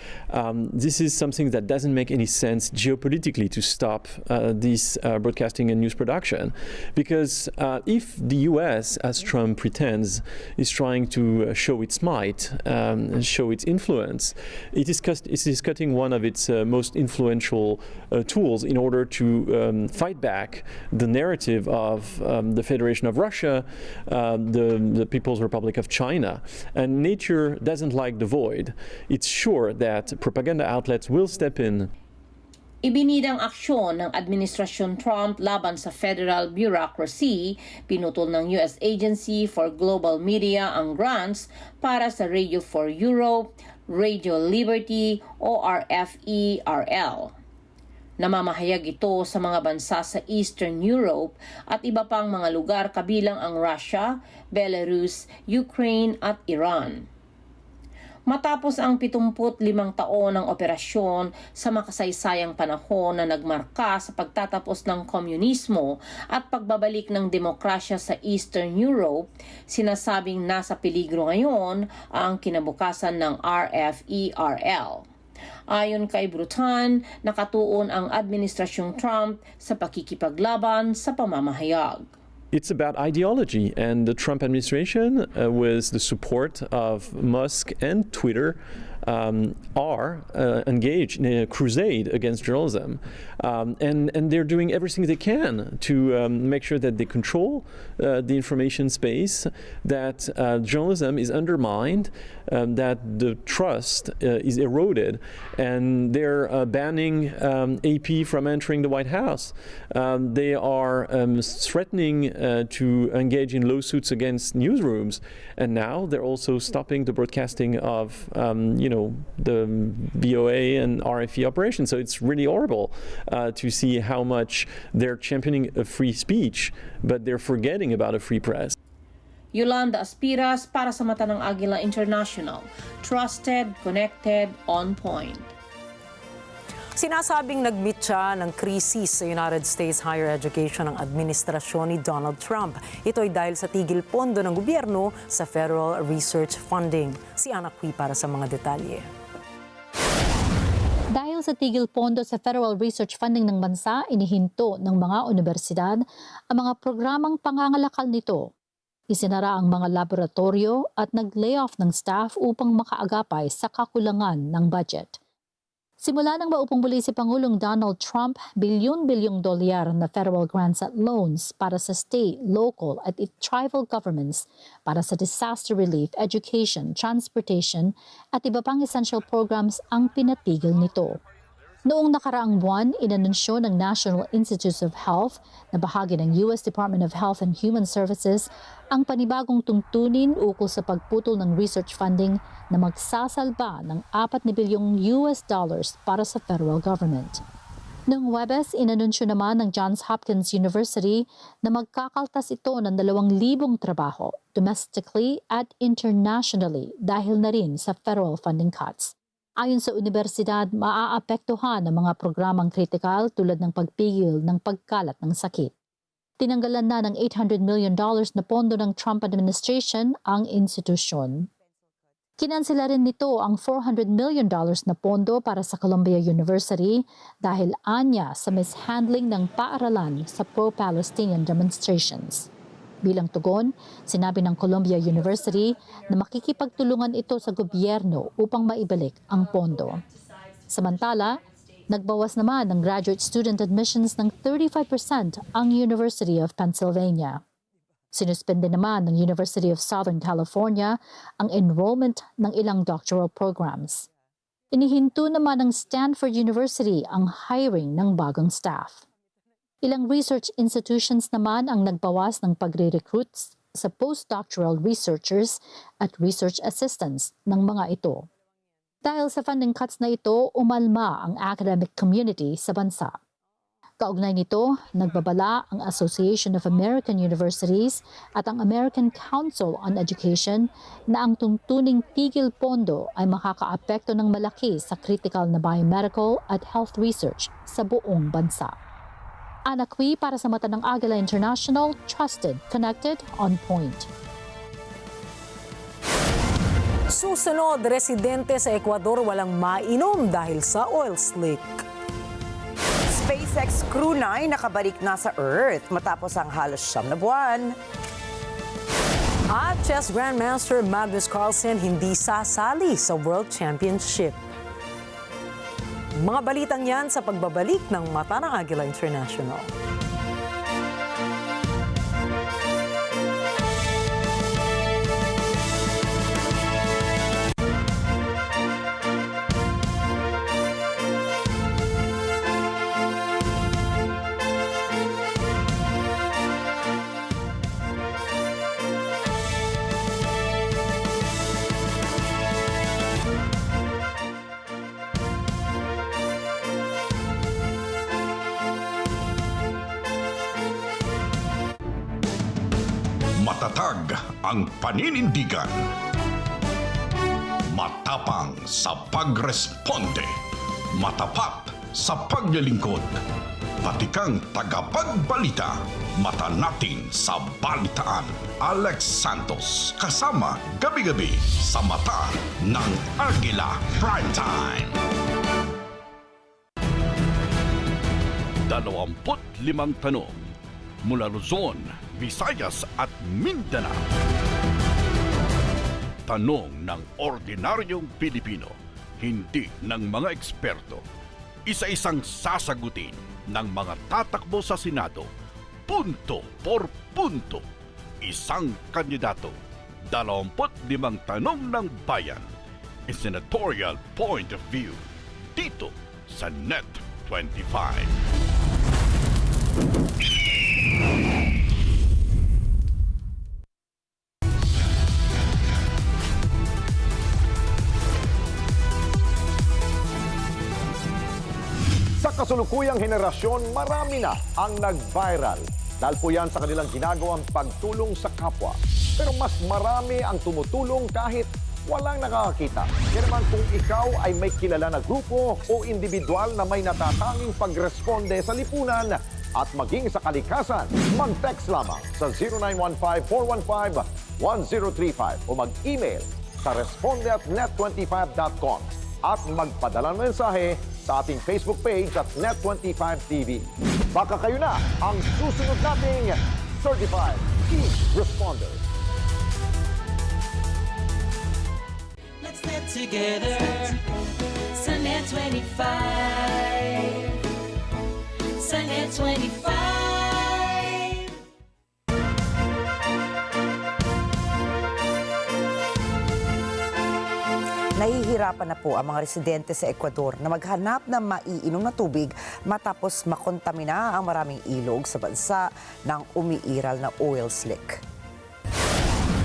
this is something that doesn't make any sense geopolitically to stop this broadcasting and news production. Because if the US, as Trump pretends, is trying to show its might, show its influence, it is cutting one of its most influential tools in order to fight back the narrative of the Federation of Russia, the People's Republic of China. And nature doesn't like the void. It's sure that propaganda outlets will step in. Ibinidang aksyon ng Administrasyon Trump laban sa federal bureaucracy, pinutol ng US Agency for Global Media ang grants para sa Radio for Europe, Radio Liberty o RFE-RL. Namamahayag ito sa mga bansa sa Eastern Europe at iba pang mga lugar kabilang ang Russia, Belarus, Ukraine at Iran. Matapos ang 75 taon ng operasyon sa makasaysayang panahon na nagmarka sa pagtatapos ng komunismo at pagbabalik ng demokrasya sa Eastern Europe, sinasabing nasa peligro ngayon ang kinabukasan ng RFE-RL. Ayon kay Brutan, nakatuon ang Administrasyong Trump sa pakikipaglaban sa pamamahayag. It's about ideology, and the Trump administration, with the support of Musk and Twitter, are engaged in a crusade against journalism. And they're doing everything they can to make sure that they control the information space, that journalism is undermined, that the trust is eroded, and they're banning AP from entering the White House. They are threatening to engage in lawsuits against newsrooms, and now they're also stopping the broadcasting of the VOA and RFE operations. So it's really horrible to see how much they're championing a free speech, but they're forgetting about a free press. Yolanda Espiras para sa Mata ng Agila International. Trusted, connected, on point. Sinasabing nag-meet siya ng krisis sa United States higher education ng administrasyon ni Donald Trump. Ito ay dahil sa tigil pondo ng gobyerno sa federal research funding. Si Ana Cui para sa mga detalye. Dahil sa tigil pondo sa federal research funding ng bansa, inihinto ng mga universidad ang mga programang pangangalakal nito. Isinara ang mga laboratorio at nag-layoff ng staff upang makaagapay sa kakulangan ng budget. Simula nang maupong muli si Pangulong Donald Trump, bilyon-bilyong dolyar na federal grants at loans para sa state, local at tribal governments para sa disaster relief, education, transportation at iba pang essential programs ang pinatigil nito. Noong nakaraang buwan, inanunsyo ng National Institutes of Health na bahagi ng US Department of Health and Human Services ang panibagong tungtunin ukol sa pagputol ng research funding na magsasalba ng 4 na bilyong US dollars para sa federal government. Noong Huwebes, inanunsyo naman ng Johns Hopkins University na magkakaltas ito ng 2,000 trabaho domestically at internationally dahil na rin sa federal funding cuts. Ayon sa universidad, maaapektuhan ang mga programang kritikal tulad ng pagpigil ng pagkalat ng sakit. Tinanggalan na ng $800 million na pondo ng Trump administration ang institusyon. Kinansela rin nito ang $400 million na pondo para sa Columbia University dahil anya sa mishandling ng paaralan sa pro-Palestinian demonstrations. Bilang tugon, sinabi ng Columbia University na makikipagtulungan ito sa gobyerno upang maibalik ang pondo. Samantala, nagbawas naman ng graduate student admissions ng 35% ang University of Pennsylvania. Sinuspende naman ng University of Southern California ang enrollment ng ilang doctoral programs. Inihinto naman ng Stanford University ang hiring ng bagong staff. Ilang research institutions naman ang nagbawas ng pagre-recruit sa postdoctoral researchers at research assistants ng mga ito. Dahil sa funding cuts na ito, umalma ang academic community sa bansa. Kaugnay nito, nagbabala ang Association of American Universities at ang American Council on Education na ang tuntuning tigil pondo ay makakaapekto ng malaki sa critical na biomedical at health research sa buong bansa. Anakwi para sa mata ng Agila International, trusted, connected, on point. Susunod, residente sa Ecuador walang mainom dahil sa oil slick. SpaceX Crew 9 nakabalik na sa Earth matapos ang halos 9 na buwan. At chess grandmaster Magnus Carlsen hindi sasali sa World Championship. Mga balitang yan sa pagbabalik ng Mata ng Agila International. Matatag ang paninindigan. Matapang sa pagresponde. Matapat sa paglilingkod. Batikang tagapagbalita. Mata natin sa balitaan. Alex Santos kasama gabi-gabi sa Mata ng Agila Primetime. 25 tanong mula Luzon, Visayas at Mindanao. Tanong ng ordinaryong Pilipino, hindi ng mga eksperto. Isa-isang sasagutin ng mga tatakbo sa Senado, punto por punto. Isang kandidato, 25 tanong ng bayan. A senatorial point of view. Dito sa NET25. Sa kasulukuyang henerasyon, marami na ang nag-viral. Dahil po yan sa kanilang ginagawang pagtulong sa kapwa. Pero mas marami ang tumutulong kahit walang nakakakita. Kaya naman kung ikaw ay may kilala na grupo o individual na may natatanging pagresponde sa lipunan at maging sa kalikasan, mag-text lamang sa 0915-415-1035 o mag-email sa responde@net25.com at magpadala ng mensahe sa ating Facebook page at NET25 TV. Baka kayo na ang susunod nating Certified Key Responder. Let's get together Sa NET25. Sa NET25. Nahihirapan na po ang mga residente sa Ecuador na maghanap ng maiinom na tubig matapos makontamina ang maraming ilog sa bansa ng umiiral na oil slick.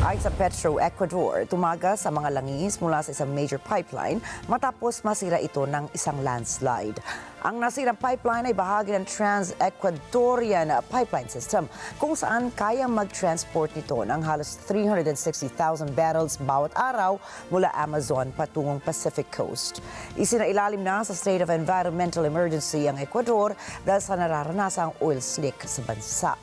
Ayon sa Petro Ecuador, tumagas ang mga langis mula sa isang major pipeline matapos masira ito ng isang landslide. Ang nasirang pipeline ay bahagi ng Trans-Ecuadorian Pipeline System kung saan kayang mag-transport nito ng halos 360,000 barrels bawat araw mula Amazon patungong Pacific Coast. Isinailalim na sa state of environmental emergency ang Ecuador dahil sa nararanasang oil slick sa bansa.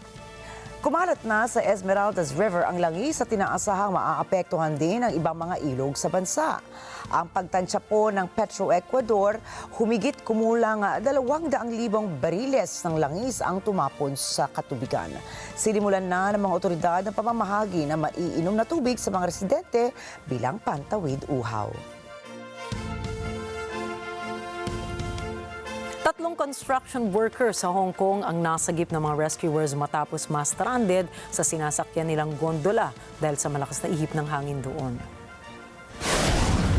Kumalat na sa Esmeraldas River ang langis at inaasahang maaapektuhan din ang ibang mga ilog sa bansa. Ang pagtansya po ng Petro Ecuador, humigit kumulang 200,000 bariles ng langis ang tumapon sa katubigan. Sinimulan na ng mga otoridad ng pamamahagi na maiinom na tubig sa mga residente bilang pantawid uhaw. 3 construction workers sa Hong Kong ang nasagip ng mga rescuers matapos ma-stranded sa sinasakyan nilang gondola dahil sa malakas na ihip ng hangin doon.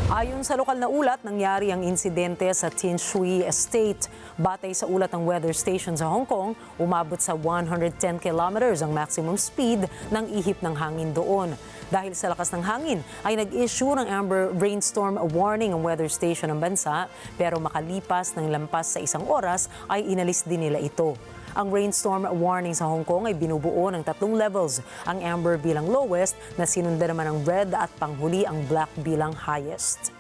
Ayon sa lokal na ulat, nangyari ang insidente sa Tin Shui Estate. Batay sa ulat ng weather station sa Hong Kong, umabot sa 110 kilometers ang maximum speed ng ihip ng hangin doon. Dahil sa lakas ng hangin, ay nag-issue ng amber rainstorm warning ang weather station ng bansa, pero makalipas ng lampas sa 1 oras ay inalis din nila ito. Ang rainstorm warning sa Hong Kong ay binubuo ng 3 levels. Ang amber bilang lowest na sinundan naman ng red at panghuli ang black bilang highest.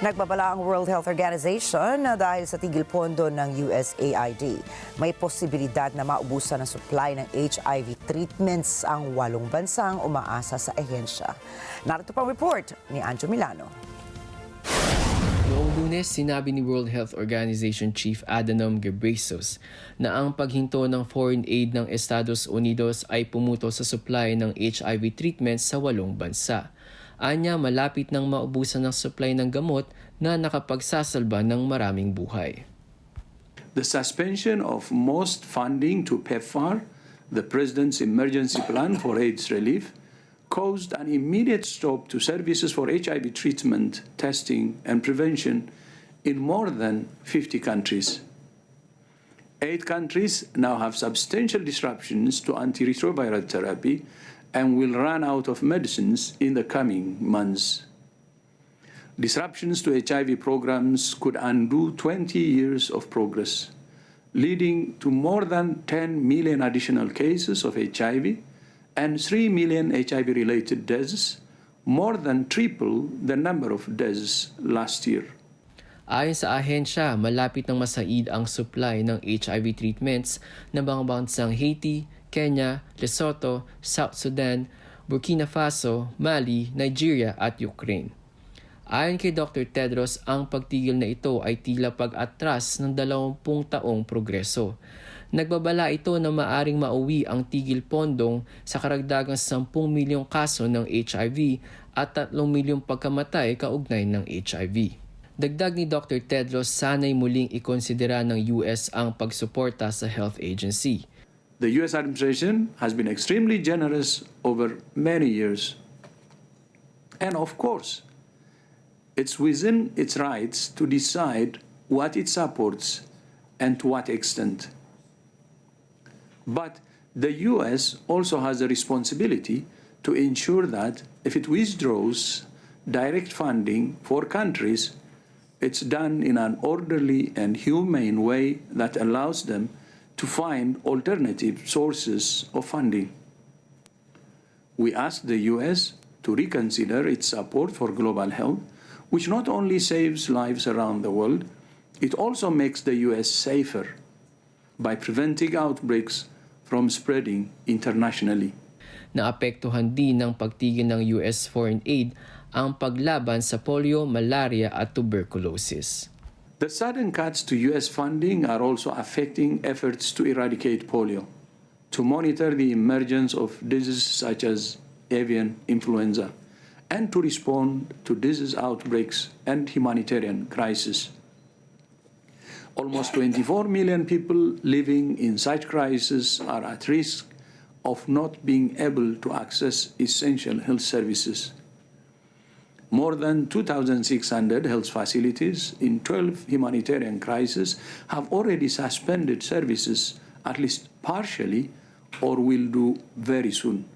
Nagbabala ang World Health Organization na dahil sa tigil pondo ng USAID, may posibilidad na maubusan ng supply ng HIV treatments ang 8 bansang umaasa sa ahensya. Narito pang report ni Anjo Milano. Noong Lunes, sinabi ni World Health Organization Chief Adhanom Ghebreyesus na ang paghinto ng foreign aid ng Estados Unidos ay pumuto sa supply ng HIV treatments sa 8 bansa. Anya, malapit nang maubusan ng supply ng gamot na nakapagsasalba ng maraming buhay. The suspension of most funding to PEPFAR, the President's Emergency Plan for AIDS Relief, caused an immediate stop to services for HIV treatment, testing, and prevention in more than 50 countries. 8 countries now have substantial disruptions to antiretroviral therapy and will run out of medicines in the coming months. Disruptions to HIV programs could undo 20 years of progress, leading to more than 10 million additional cases of HIV and 3 million HIV-related deaths, more than triple the number of deaths last year. Ayon sa ahensya, malapit nang masaid ang supply ng HIV treatments ng mga bansang Haiti, Kenya, Lesotho, South Sudan, Burkina Faso, Mali, Nigeria at Ukraine. Ayon kay Dr. Tedros, ang pagtigil na ito ay tila pag-atras ng 20 taong progreso. Nagbabala ito na maaring mauwi ang tigil pondong sa karagdagang 10 milyong kaso ng HIV at 3 milyong pagkamatay kaugnay ng HIV. Dagdag ni Dr. Tedros, sana'y muling ikonsidera ng US ang pagsuporta sa health agency. The U.S. administration has been extremely generous over many years. And of course, it's within its rights to decide what it supports and to what extent. But the U.S. also has a responsibility to ensure that if it withdraws direct funding for countries, it's done in an orderly and humane way that allows them to find alternative sources of funding. We ask the U.S. to reconsider its support for global health, which not only saves lives around the world, it also makes the U.S. safer by preventing outbreaks from spreading internationally. Naapektuhan din ng pagtigil ng US foreign aid ang paglaban sa polio, malaria at tuberculosis. The sudden cuts to U.S. funding are also affecting efforts to eradicate polio, to monitor the emergence of diseases such as avian influenza, and to respond to disease outbreaks and humanitarian crises. Almost 24 million people living in such crises are at risk of not being able to access essential health services. More than 2,600 health facilities in 12 humanitarian crises have already suspended services, at least partially, or will do very soon.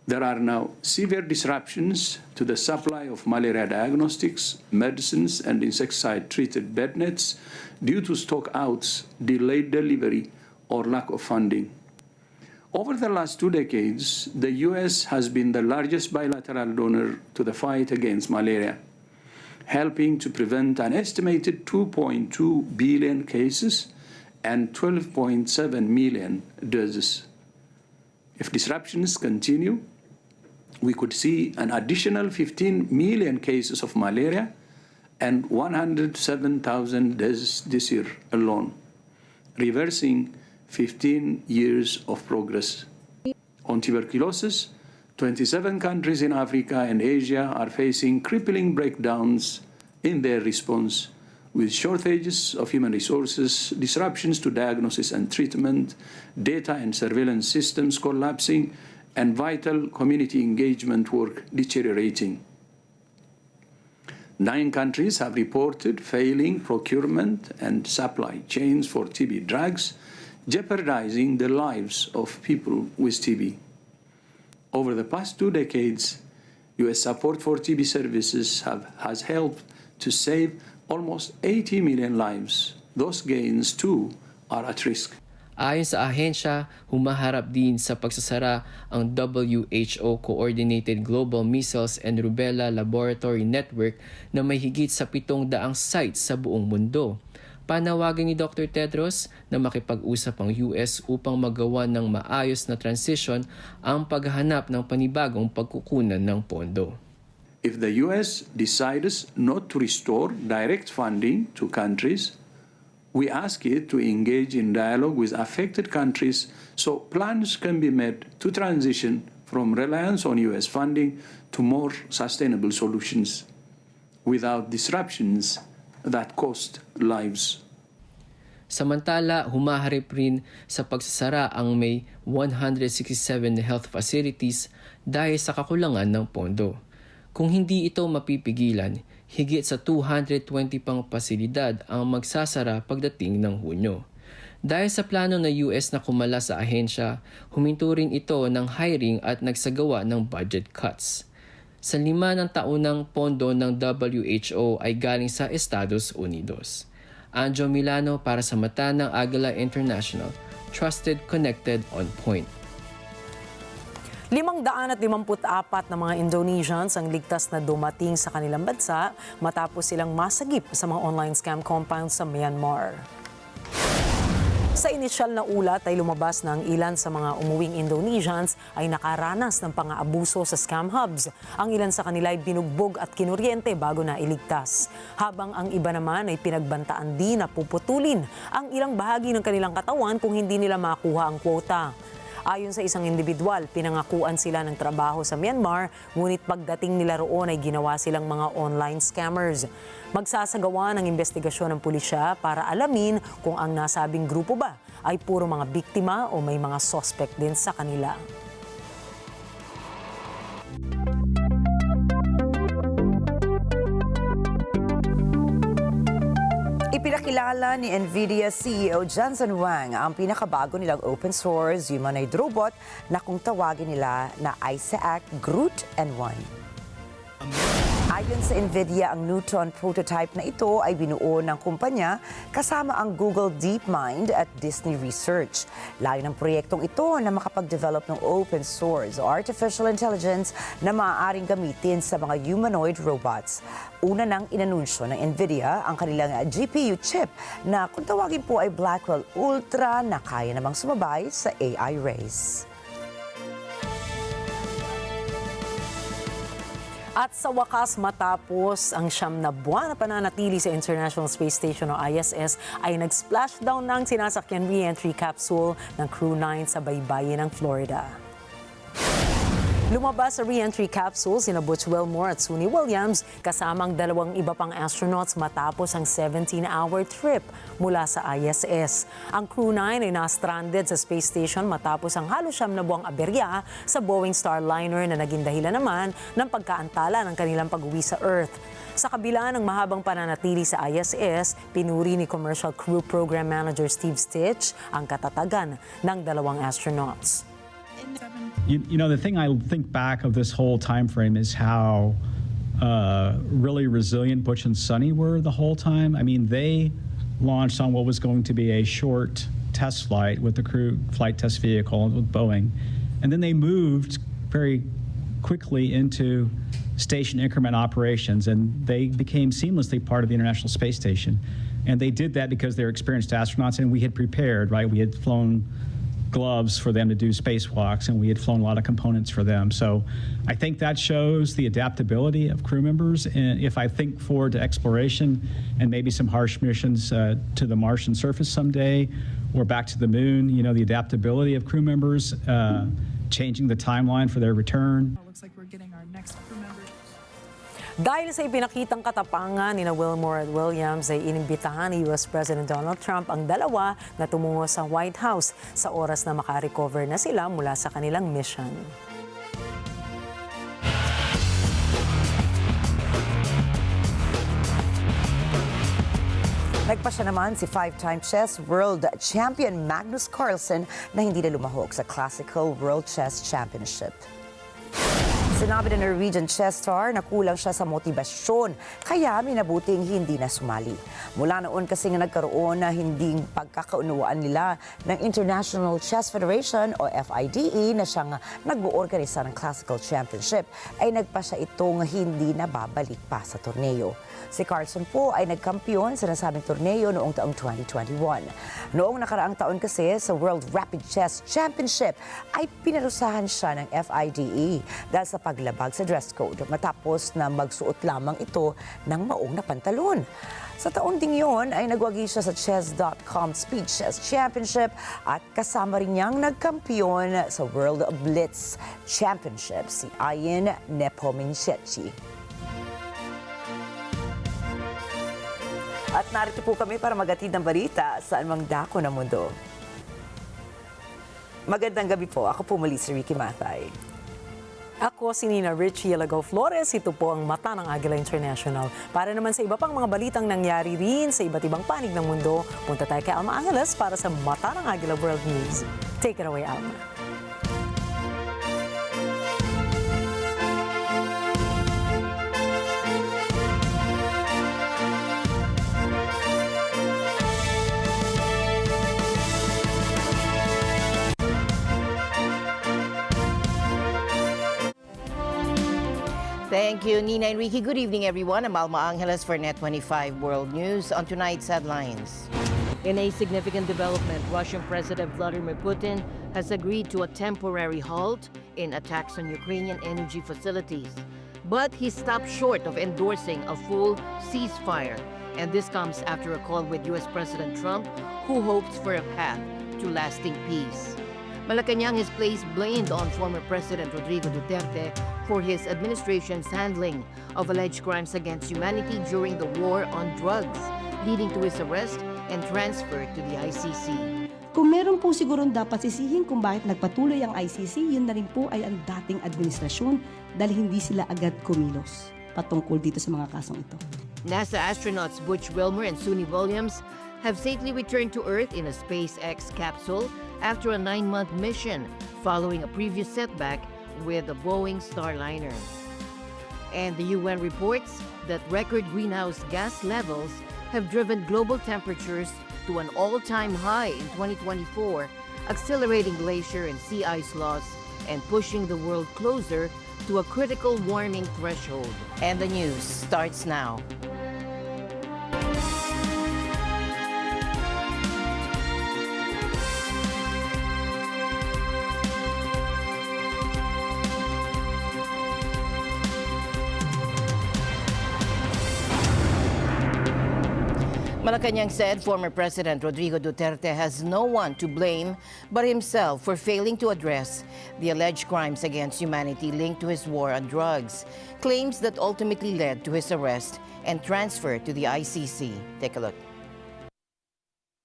There are now severe disruptions to the supply of malaria diagnostics, medicines, and insecticide-treated bed nets due to stockouts, delayed delivery, or lack of funding. Over the last 2 decades, the U.S. has been the largest bilateral donor to the fight against malaria, helping to prevent an estimated 2.2 billion cases and 12.7 million deaths. If disruptions continue, we could see an additional 15 million cases of malaria and 107,000 deaths this year alone, reversing 15 years of progress. On tuberculosis, 27 countries in Africa and Asia are facing crippling breakdowns in their response, with shortages of human resources, disruptions to diagnosis and treatment, data and surveillance systems collapsing, and vital community engagement work deteriorating. 9 countries have reported failing procurement and supply chains for TB drugs, jeopardizing the lives of people with TB. Over the past 2 decades, U.S. support for TB services has helped to save almost 80 million lives. Those gains, too, are at risk. Ayon sa ahensya, humaharap din sa pagsasara ang WHO Coordinated Global Measles and Rubella Laboratory Network na may higit sa 700 sites sa buong mundo. Panawagan ni Dr. Tedros na makipag-usap ang US upang magawa ng maayos na transition ang paghahanap ng panibagong pagkukunan ng pondo. If the US decides not to restore direct funding to countries, we ask it to engage in dialogue with affected countries so plans can be made to transition from reliance on US funding to more sustainable solutions without disruptions that cost lives. Samantala, humaharap rin sa pagsasara ang may 167 health facilities dahil sa kakulangan ng pondo. Kung hindi ito mapipigilan, higit sa 220 pang pasilidad ang magsasara pagdating ng Hunyo. Dahil sa plano ng US na kumala sa ahensya, huminto rin ito ng hiring at nagsagawa ng budget cuts. Sa 5 ng taunang pondo ng WHO ay galing sa Estados Unidos. Anjo Milano para sa mata ng Agila International, trusted, connected, on point. 554 na mga Indonesians ang ligtas na dumating sa kanilang bansa matapos silang masagip sa mga online scam compound sa Myanmar. Sa inisyal na ulat ay lumabas na ang ilan sa mga umuwing Indonesians ay nakaranas ng pang-aabuso sa scam hubs. Ang ilan sa kanila ay binugbog at kinuryente bago na iligtas. Habang ang iba naman ay pinagbantaan din na puputulin ang ilang bahagi ng kanilang katawan kung hindi nila makuha ang quota. Ayon sa isang individual, pinangakuan sila ng trabaho sa Myanmar, ngunit pagdating nila roon ay ginawa silang mga online scammers. Magsasagawa ng investigasyon ng pulisya para alamin kung ang nasabing grupo ba ay puro mga biktima o may mga suspect din sa kanila. Ipinakilala ni NVIDIA CEO Jensen Huang ang pinakabago nilang open-source humanoid robot na kung tawagin nila na Isaac, Groot, and One. Ayon sa NVIDIA, ang Newton prototype na ito ay binuo ng kumpanya kasama ang Google DeepMind at Disney Research. Layo ng proyektong ito na makapag-develop ng open source artificial intelligence na maaaring gamitin sa mga humanoid robots. Una nang inanunsyo ng NVIDIA ang kanilang GPU chip na kung tawagin po ay Blackwell Ultra na kaya namang sumabay sa AI race. At sa wakas, matapos ang 9 na buwan na pananatili sa International Space Station o ISS, ay nag-splashdown ng sinasakyan re-entry capsule ng Crew 9 sa baybayin ng Florida. Lumabas sa re-entry capsule sina Butch Wilmore at Suni Williams kasama ang dalawang iba pang astronauts matapos ang 17-hour trip mula sa ISS. Ang crew 9 ay na-stranded sa space station matapos ang halos 9 na buwang aberya sa Boeing Starliner na naging dahilan naman ng pagkaantala ng kanilang pag-uwi sa Earth. Sa kabila ng mahabang pananatili sa ISS, pinuri ni Commercial Crew Program Manager Steve Stitch ang katatagan ng dalawang astronauts. You know, the thing I think back of this whole time frame is how really resilient Butch and Sonny were the whole time. I mean, they launched on what was going to be a short test flight with the crew flight test vehicle with Boeing. And then they moved very quickly into station increment operations, and they became seamlessly part of the International Space Station. And they did that because they're experienced astronauts, and we had prepared, right? We had flown gloves for them to do spacewalks, and we had flown a lot of components for them. So I think that shows the adaptability of crew members. And if I think forward to exploration and maybe some harsh missions to the Martian surface someday or back to the moon, you know, the adaptability of crew members, changing the timeline for their return. Looks like we're getting our next crew member. Dahil sa ipinakitang katapangan ni Wilmore at Williams ay inimbitahan ni US President Donald Trump ang dalawa na tumungo sa White House sa oras na makarecover na sila mula sa kanilang mission. Nagpasya naman si 5-time chess world champion Magnus Carlsen na hindi na lumahok sa Classical World Chess Championship. Sinabi ng Norwegian chess star na kulang siya sa motibasyon, kaya minabuting hindi na sumali. Mula noon kasi nga nagkaroon na hinding pagkakaunawaan nila ng International Chess Federation o FIDE na siyang nag-oorganisa ng Classical Championship, ay nagpa siya itong hindi na babalik pa sa torneo. Si Carlsen po ay nagkampiyon sa nasabing torneo noong taong 2021. Noong nakaraang taon kasi sa World Rapid Chess Championship ay pinarusahan siya ng FIDE dahil sa paglabag sa dress code matapos na magsuot lamang ito ng maong na pantalon. Sa taon ding yun ay nagwagi siya sa Chess.com Speed Chess Championship at kasama rin niyang nagkampiyon sa World Blitz Championship si Ian Nepomuceno. At narito po kami para maghatid ng balita saan mang dako ng mundo. Magandang gabi po. Ako po muli si Ricky Mathay. Ako si Nina Richie Lagaw Flores. Ito po ang Mata ng Agila International. Para naman sa iba pang mga balitang nangyari rin sa iba't ibang panig ng mundo, punta tayo kay Alma Angeles para sa Mata ng Agila World News. Take it away, Alma. Thank you, Nina and Ricky. Good evening, everyone. I'm Alma Angeles for NET25 World News. On tonight's headlines. In a significant development, Russian President Vladimir Putin has agreed to a temporary halt in attacks on Ukrainian energy facilities. But he stopped short of endorsing a full ceasefire. And this comes after a call with U.S. President Trump, who hopes for a path to lasting peace. Malacanang has placed blame on former President Rodrigo Duterte for his administration's handling of alleged crimes against humanity during the war on drugs, leading to his arrest and transfer to the ICC. Kung meron po sigurong dapat sisihin kung bakit nagpatuloy ang ICC, yun na rin po ay ang dating administrasyon dahil hindi sila agad kumilos patungkol dito sa mga kasong ito. NASA astronauts Butch Wilmore and Suni Williams have safely returned to Earth in a SpaceX capsule after a 9-month mission following a previous setback with the Boeing Starliner. And the UN reports that record greenhouse gas levels have driven global temperatures to an all-time high in 2024, accelerating glacier and sea ice loss and pushing the world closer to a critical warming threshold. And the news starts now. Malacanang said former President Rodrigo Duterte has no one to blame but himself for failing to address the alleged crimes against humanity linked to his war on drugs, claims that ultimately led to his arrest and transfer to the ICC. Take a look.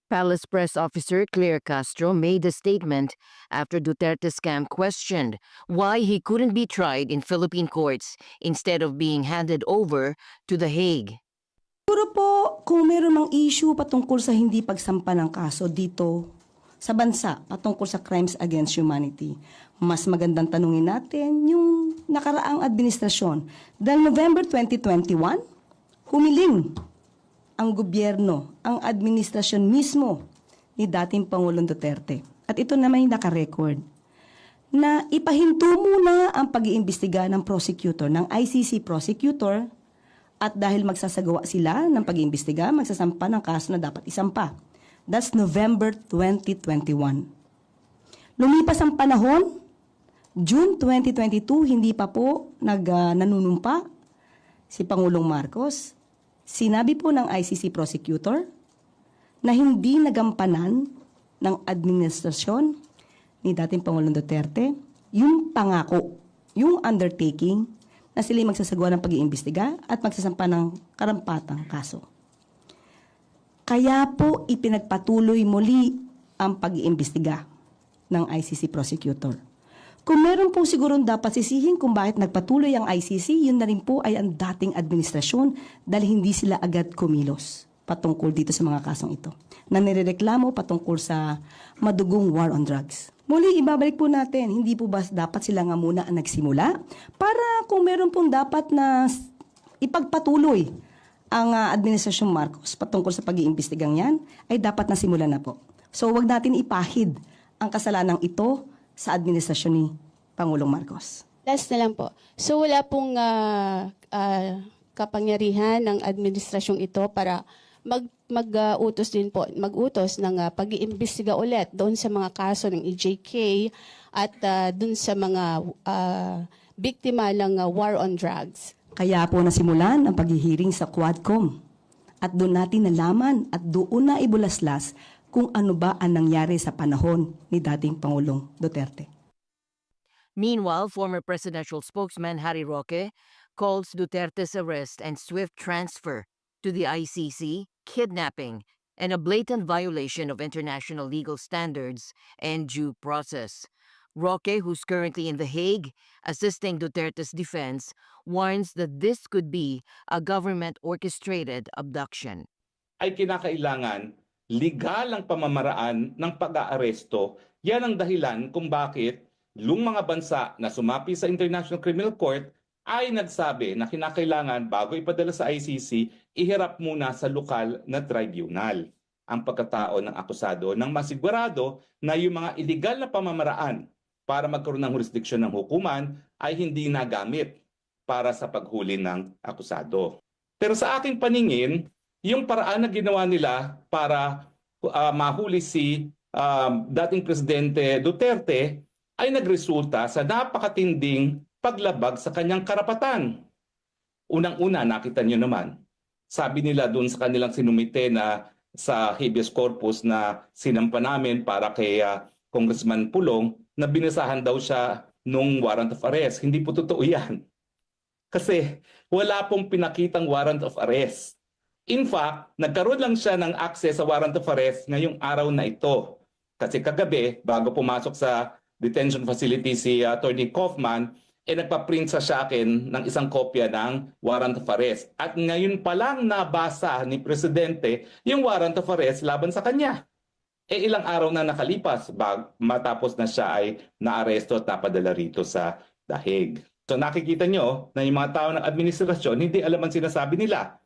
Palace Press Officer Claire Castro made a statement after Duterte's camp questioned why he couldn't be tried in Philippine courts instead of being handed over to The Hague. Siguro po, kung meron mang issue patungkol sa hindi pagsampa ng kaso dito sa bansa, patungkol sa crimes against humanity, mas magandang tanungin natin yung nakaraang administrasyon. Dahil November 2021, humiling ang gobyerno, ang administrasyon mismo ni dating Pangulong Duterte. At ito naman yung nakarecord na ipahinto muna ang pag-iimbestiga ng prosecutor, ng ICC prosecutor, at dahil magsasagawa sila ng pag-iimbestiga, magsasampa ng kaso na dapat isampa. That's November 2021. Lumipas ang panahon, June 2022, hindi pa po nanunumpa si Pangulong Marcos. Sinabi po ng ICC prosecutor na hindi nagampanan ng administrasyon ni dating Pangulong Duterte yung pangako, yung undertaking na sila magsasagawa ng pag-iimbestiga at magsasampa ng karampatang kaso. Kaya po ipinagpatuloy muli ang pag-iimbestiga ng ICC prosecutor. Kung meron po sigurong dapat sisihin kung bakit nagpatuloy ang ICC, yun na rin po ay ang dating administrasyon dahil hindi sila agad kumilos patungkol dito sa mga kasong ito na nirereklamo patungkol sa madugong war on drugs. Muli, ibabalik po natin, hindi po ba dapat sila nga muna ang nagsimula para kung meron pong dapat na ipagpatuloy ang Administrasyong Marcos patungkol sa pag-iimbestigang yan, ay dapat na simulan na po. So wag natin ipahid ang kasalanang ito sa administrasyon ni Pangulong Marcos. Last na lang po. So wala pong kapangyarihan ng administrasyong ito para mag-utos din po, mag-utos ng pag-iimbestiga ulit doon sa mga kaso ng EJK at doon sa mga biktima ng war on drugs. Kaya po nasimulan ang paghihiring sa Quadcom at doon natin nalaman at doon na ibulaslas kung ano ba ang nangyari sa panahon ni dating Pangulong Duterte. Meanwhile, former presidential spokesman Harry Roque calls Duterte's arrest and swift transfer to the ICC kidnapping and a blatant violation of international legal standards and due process. Roque, who's currently in The Hague assisting Duterte's defense, warns that this could be a government-orchestrated abduction. Ay kinakailangan legal ang pamamaraan ng pag-aaresto. Yan ang dahilan kung bakit yung mga bansa na sumapi sa International Criminal Court ay nagsabi na kinakailangan bago ipadala sa ICC, ihirap muna sa lokal na tribunal ang pagkatao ng akusado nang masigurado na yung mga illegal na pamamaraan para magkaroon ng jurisdiksyon ng hukuman ay hindi nagamit para sa paghuli ng akusado. Pero sa aking paningin, yung paraan na ginawa nila para mahuli si dating Presidente Duterte ay nagresulta sa napakatinding paglabag sa kanyang karapatan. Unang-una, nakita niyo naman, sabi nila doon sa kanilang sinumite na sa habeas corpus na sinampa namin para kay Congressman Pulong na binasahan daw siya nung warrant of arrest. Hindi po totoo yan. Kasi wala pong pinakitang warrant of arrest. In fact, nagkaroon lang siya ng access sa warrant of arrest ngayong araw na ito. Kasi kagabi, bago pumasok sa detention facility si Attorney Kaufman, nagpa-print sa akin ng isang kopya ng warrant of arrest. At ngayon pa lang nabasa ni Presidente yung warrant of arrest laban sa kanya. Ilang araw na nakalipas matapos na siya ay naaresto at napadala rito sa The Hague. So nakikita nyo na yung mga tao ng administrasyon hindi alam ang sinasabi nila.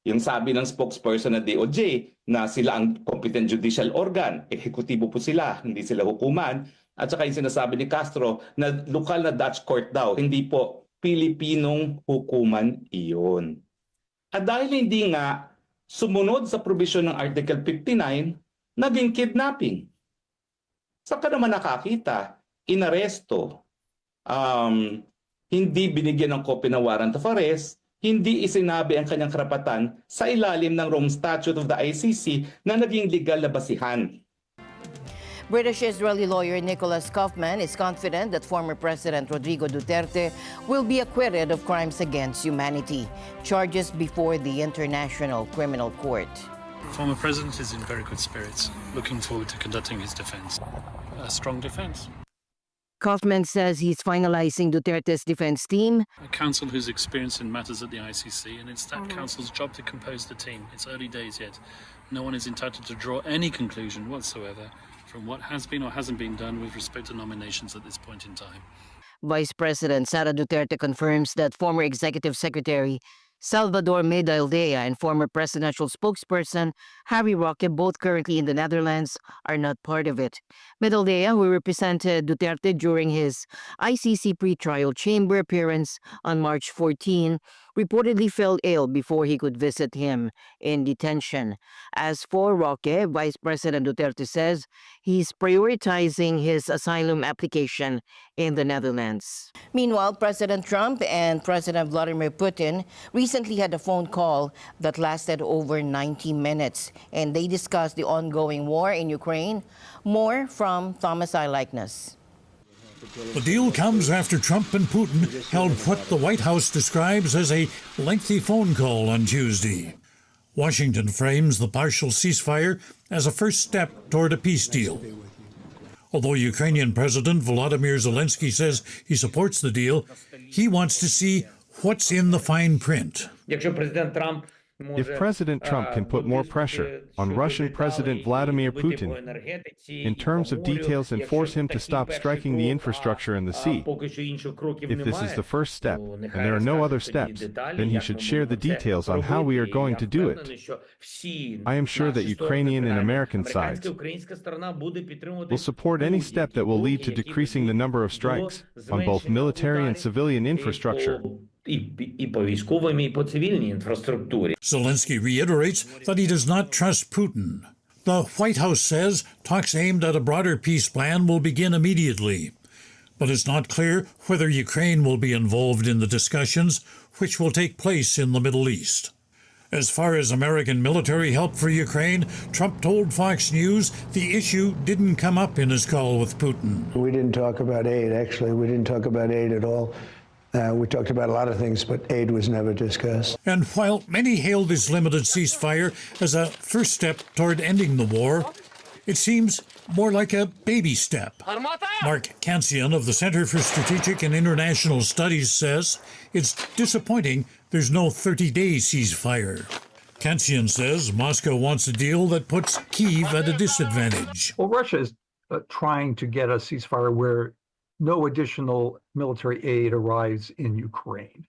Yung sabi ng spokesperson ng DOJ na sila ang competent judicial organ, ehekutibo po sila, hindi sila hukuman. At saka yung sinasabi ni Castro na lokal na Dutch court daw, hindi po Pilipinong hukuman iyon. At dahil hindi nga sumunod sa provision ng Article 59, naging kidnapping. Saan ka naman nakakita? Inaresto, hindi binigyan ng copy ng warrant of arrest, hindi isinabi ang kanyang karapatan sa ilalim ng Rome Statute of the ICC na naging legal na basihan. British-Israeli lawyer Nicholas Kaufman is confident that former President Rodrigo Duterte will be acquitted of crimes against humanity, charges before the International Criminal Court. Former president is in very good spirits, looking forward to conducting his defense. A strong defense. Kaufman says he's finalizing Duterte's defense team. A counsel who's experienced in matters at the ICC, and it's that counsel's job to compose the team. It's early days yet. No one is entitled to draw any conclusion whatsoever from what has been or hasn't been done with respect to nominations at this point in time. Vice President Sara Duterte confirms that former Executive Secretary Salvador Medaldea and former presidential spokesperson Harry Roque, both currently in the Netherlands, are not part of it. Medaldea, who represented Duterte during his ICC pretrial chamber appearance on March 14, reportedly fell ill before he could visit him in detention. As for Roque, Vice President Duterte says he's prioritizing his asylum application in the Netherlands. Meanwhile, President Trump and President Vladimir Putin recently had a phone call that lasted over 90 minutes, and they discussed the ongoing war in Ukraine. More from Thomas I. Likeness. The deal comes after Trump and Putin held what the White House describes as a lengthy phone call on Tuesday. Washington frames the partial ceasefire as a first step toward a peace deal. Although Ukrainian President Volodymyr Zelensky says he supports the deal, he wants to see what's in the fine print. If President Trump can put more pressure on Russian President Vladimir Putin in terms of details and force him to stop striking the infrastructure and the sea, if this is the first step and there are no other steps, then he should share the details on how we are going to do it. I am sure that Ukrainian and American sides will support any step that will lead to decreasing the number of strikes on both military and civilian infrastructure. Zelensky reiterates that he does not trust Putin. The White House says talks aimed at a broader peace plan will begin immediately. But it's not clear whether Ukraine will be involved in the discussions, which will take place in the Middle East. As far as American military help for Ukraine, Trump told Fox News the issue didn't come up in his call with Putin. We didn't talk about aid, actually. We didn't talk about aid at all. We talked about a lot of things, but aid was never discussed. And while many hailed this limited ceasefire as a first step toward ending the war, it seems more like a baby step. Mark Kansian of the Center for Strategic and International Studies says it's disappointing there's no 30-day ceasefire. Kansian says Moscow wants a deal that puts Kyiv at a disadvantage. Well, Russia is trying to get a ceasefire where no additional military aid arrives in Ukraine.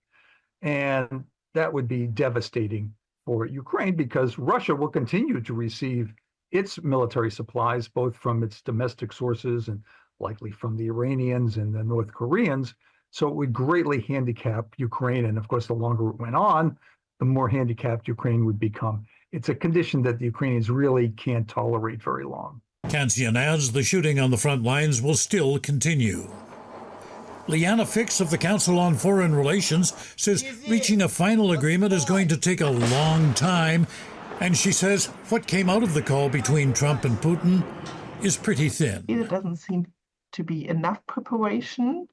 And that would be devastating for Ukraine because Russia will continue to receive its military supplies, both from its domestic sources and likely from the Iranians and the North Koreans. So it would greatly handicap Ukraine. And of course, the longer it went on, the more handicapped Ukraine would become. It's a condition that the Ukrainians really can't tolerate very long. Kansian adds the shooting on the front lines will still continue. Liana Fix of the Council on Foreign Relations says reaching a final agreement is going to take a long time, and she says what came out of the call between Trump and Putin is pretty thin. There doesn't seem to be enough preparation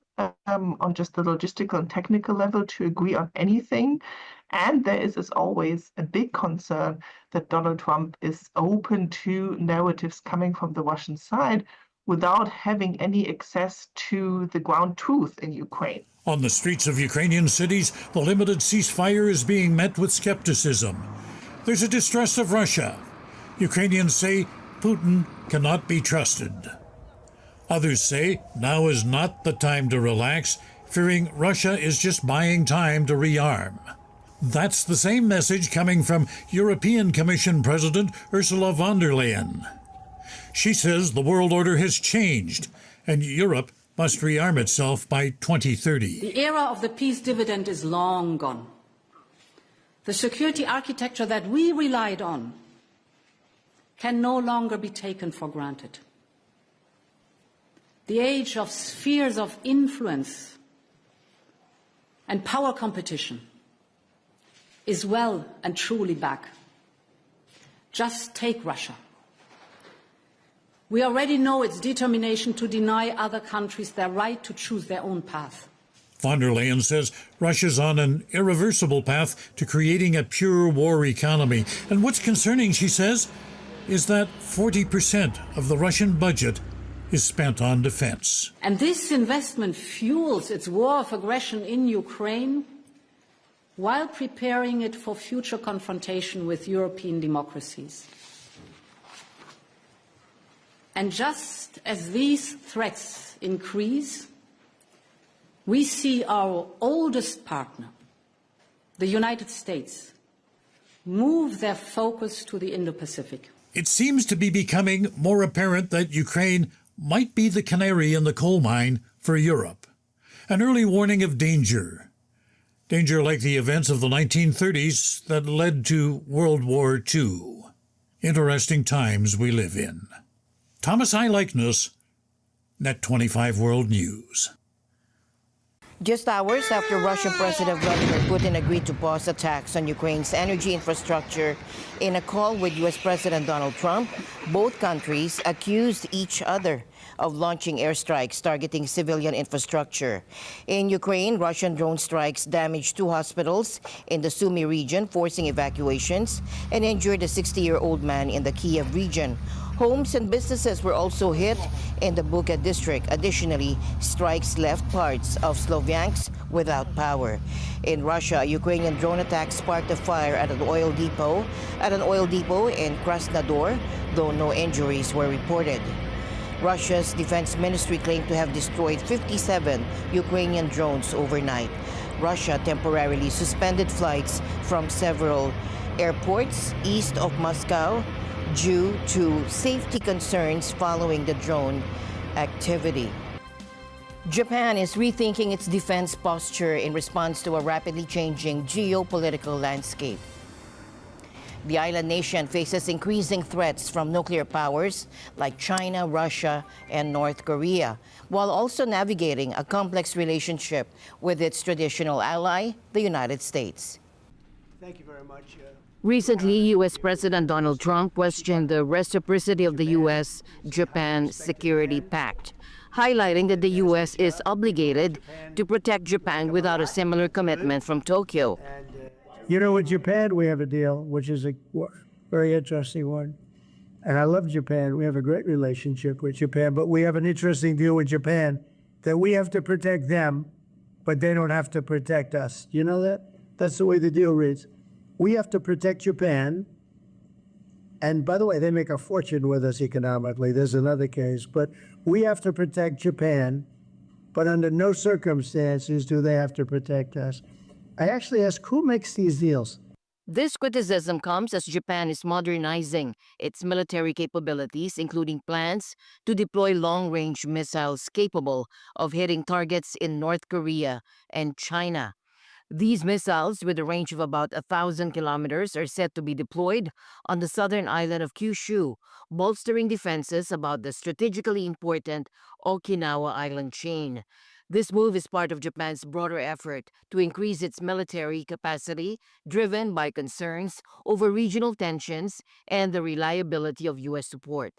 on just the logistical and technical level to agree on anything. And there is, as always, a big concern that Donald Trump is open to narratives coming from the Russian side without having any access to the ground truth in Ukraine. On the streets of Ukrainian cities, the limited ceasefire is being met with skepticism. There's a distrust of Russia. Ukrainians say Putin cannot be trusted. Others say now is not the time to relax, fearing Russia is just buying time to rearm. That's the same message coming from European Commission President Ursula von der Leyen. She says the world order has changed and Europe must rearm itself by 2030. The era of the peace dividend is long gone. The security architecture that we relied on can no longer be taken for granted. The age of spheres of influence and power competition is well and truly back. Just take Russia. We already know its determination to deny other countries their right to choose their own path. Von der Leyen says Russia's on an irreversible path to creating a pure war economy. And what's concerning, she says, is that 40% of the Russian budget is spent on defense. And this investment fuels its war of aggression in Ukraine while preparing it for future confrontation with European democracies. And just as these threats increase, we see our oldest partner, the United States, move their focus to the Indo-Pacific. It seems to be becoming more apparent that Ukraine might be the canary in the coal mine for Europe. An early warning of danger. Danger like the events of the 1930s that led to World War II. Interesting times we live in. Thomas I. Likeness, NET25 World News. Just hours after Russian President Vladimir Putin agreed to pause attacks on Ukraine's energy infrastructure in a call with U.S. President Donald Trump, both countries accused each other of launching airstrikes targeting civilian infrastructure. In Ukraine, Russian drone strikes damaged 2 hospitals in the Sumy region, forcing evacuations, and injured a 60-year-old man in the Kiev region. Homes and businesses were also hit in the Bucha district. Additionally, strikes left parts of Sloviansk without power. In Russia, a Ukrainian drone attack sparked a fire at an oil depot in Krasnodar, though no injuries were reported. Russia's defense ministry claimed to have destroyed 57 Ukrainian drones overnight. Russia temporarily suspended flights from several airports east of Moscow due to safety concerns following the drone activity. Japan is rethinking its defense posture in response to a rapidly changing geopolitical landscape. The island nation faces increasing threats from nuclear powers like China, Russia, and North Korea, while also navigating a complex relationship with its traditional ally, the United States. Thank you very much. Recently, U.S. President Donald Trump questioned the reciprocity of the U.S.-Japan Security Pact, highlighting that the U.S. is obligated to protect Japan without a similar commitment from Tokyo. You know, with Japan, we have a deal, which is a very interesting one. And I love Japan. We have a great relationship with Japan, but we have an interesting deal with Japan that we have to protect them, but they don't have to protect us. You know that? That's the way the deal reads. We have to protect Japan. And by the way, they make a fortune with us economically. There's another case. But we have to protect Japan, but under no circumstances do they have to protect us. I actually ask, who makes these deals? This criticism comes as Japan is modernizing its military capabilities, including plans to deploy long-range missiles capable of hitting targets in North Korea and China. These missiles, with a range of about 1,000 kilometers, are set to be deployed on the southern island of Kyushu, bolstering defenses about the strategically important Okinawa island chain. This move is part of Japan's broader effort to increase its military capacity, driven by concerns over regional tensions and the reliability of U.S. support.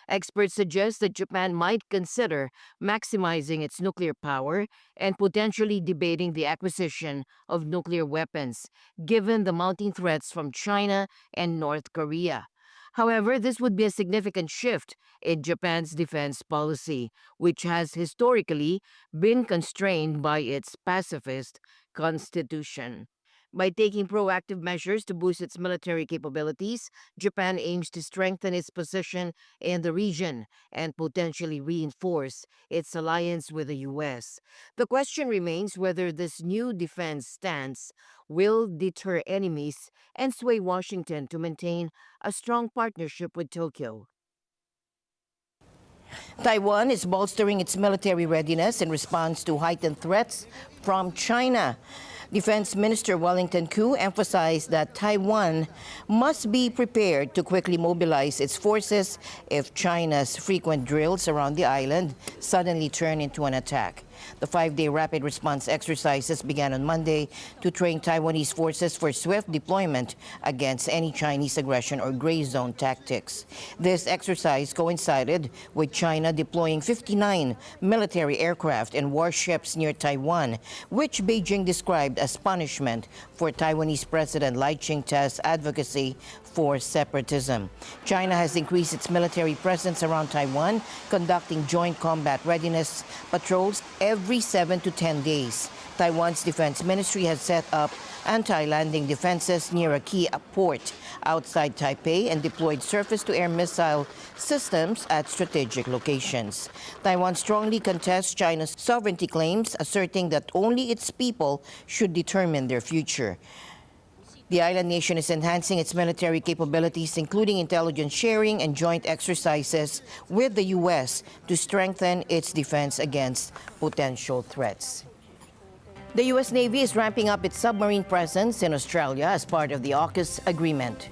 Experts suggest that Japan might consider maximizing its nuclear power and potentially debating the acquisition of nuclear weapons, given the mounting threats from China and North Korea. However, this would be a significant shift in Japan's defense policy, which has historically been constrained by its pacifist constitution. By taking proactive measures to boost its military capabilities, Japan aims to strengthen its position in the region and potentially reinforce its alliance with the U.S. The question remains whether this new defense stance will deter enemies and sway Washington to maintain a strong partnership with Tokyo. Taiwan is bolstering its military readiness in response to heightened threats from China. Defense Minister Wellington Koo emphasized that Taiwan must be prepared to quickly mobilize its forces if China's frequent drills around the island suddenly turn into an attack. The 5-day rapid response exercises began on Monday to train Taiwanese forces for swift deployment against any Chinese aggression or gray zone tactics. This exercise coincided with China deploying 59 military aircraft and warships near Taiwan, which Beijing described as punishment for Taiwanese President Lai Ching-te's advocacy for separatism. China has increased its military presence around Taiwan, conducting joint combat readiness patrols every 7 to 10 days. Taiwan's defense ministry has set up anti-landing defenses near a key port outside Taipei and deployed surface-to-air missile systems at strategic locations. Taiwan strongly contests China's sovereignty claims, asserting that only its people should determine their future. The island nation is enhancing its military capabilities, including intelligence sharing and joint exercises with the U.S. to strengthen its defense against potential threats. The U.S. Navy is ramping up its submarine presence in Australia as part of the AUKUS agreement.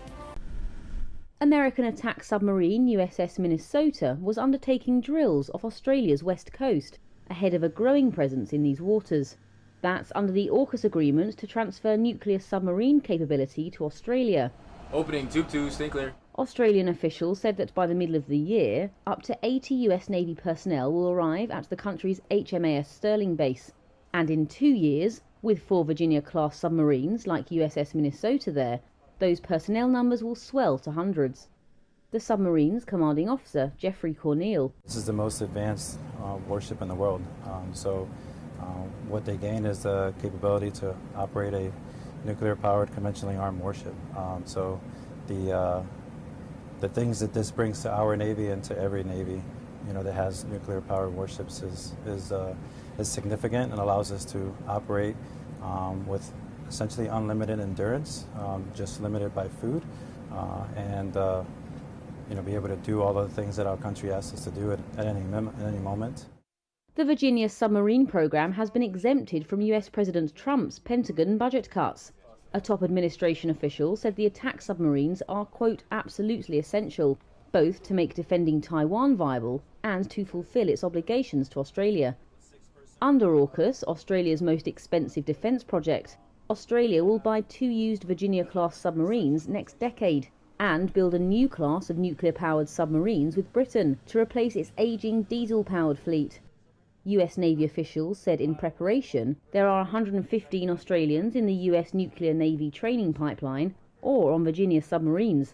American attack submarine USS Minnesota was undertaking drills off Australia's west coast ahead of a growing presence in these waters. That's under the AUKUS agreement to transfer nuclear submarine capability to Australia. Opening tube 2, stay clear. Australian officials said that by the middle of the year, up to 80 US Navy personnel will arrive at the country's HMAS Sterling base. And in 2 years, with 4 Virginia-class submarines like USS Minnesota there, those personnel numbers will swell to hundreds. The submarine's commanding officer, Jeffrey Cornell. This is the most advanced warship in the world. What they gain is the capability to operate a nuclear-powered, conventionally armed warship. So the things that this brings to our Navy and to every Navy, that has nuclear-powered warships is significant and allows us to operate with essentially unlimited endurance, just limited by food, and be able to do all the things that our country asks us to do at any moment. The Virginia submarine program has been exempted from US President Trump's Pentagon budget cuts. A top administration official said the attack submarines are, quote, absolutely essential, both to make defending Taiwan viable and to fulfill its obligations to Australia. Under AUKUS, Australia's most expensive defence project, Australia will buy 2 used Virginia-class submarines next decade and build a new class of nuclear-powered submarines with Britain to replace its ageing diesel-powered fleet. US Navy officials said in preparation there are 115 Australians in the US Nuclear Navy training pipeline or on Virginia submarines,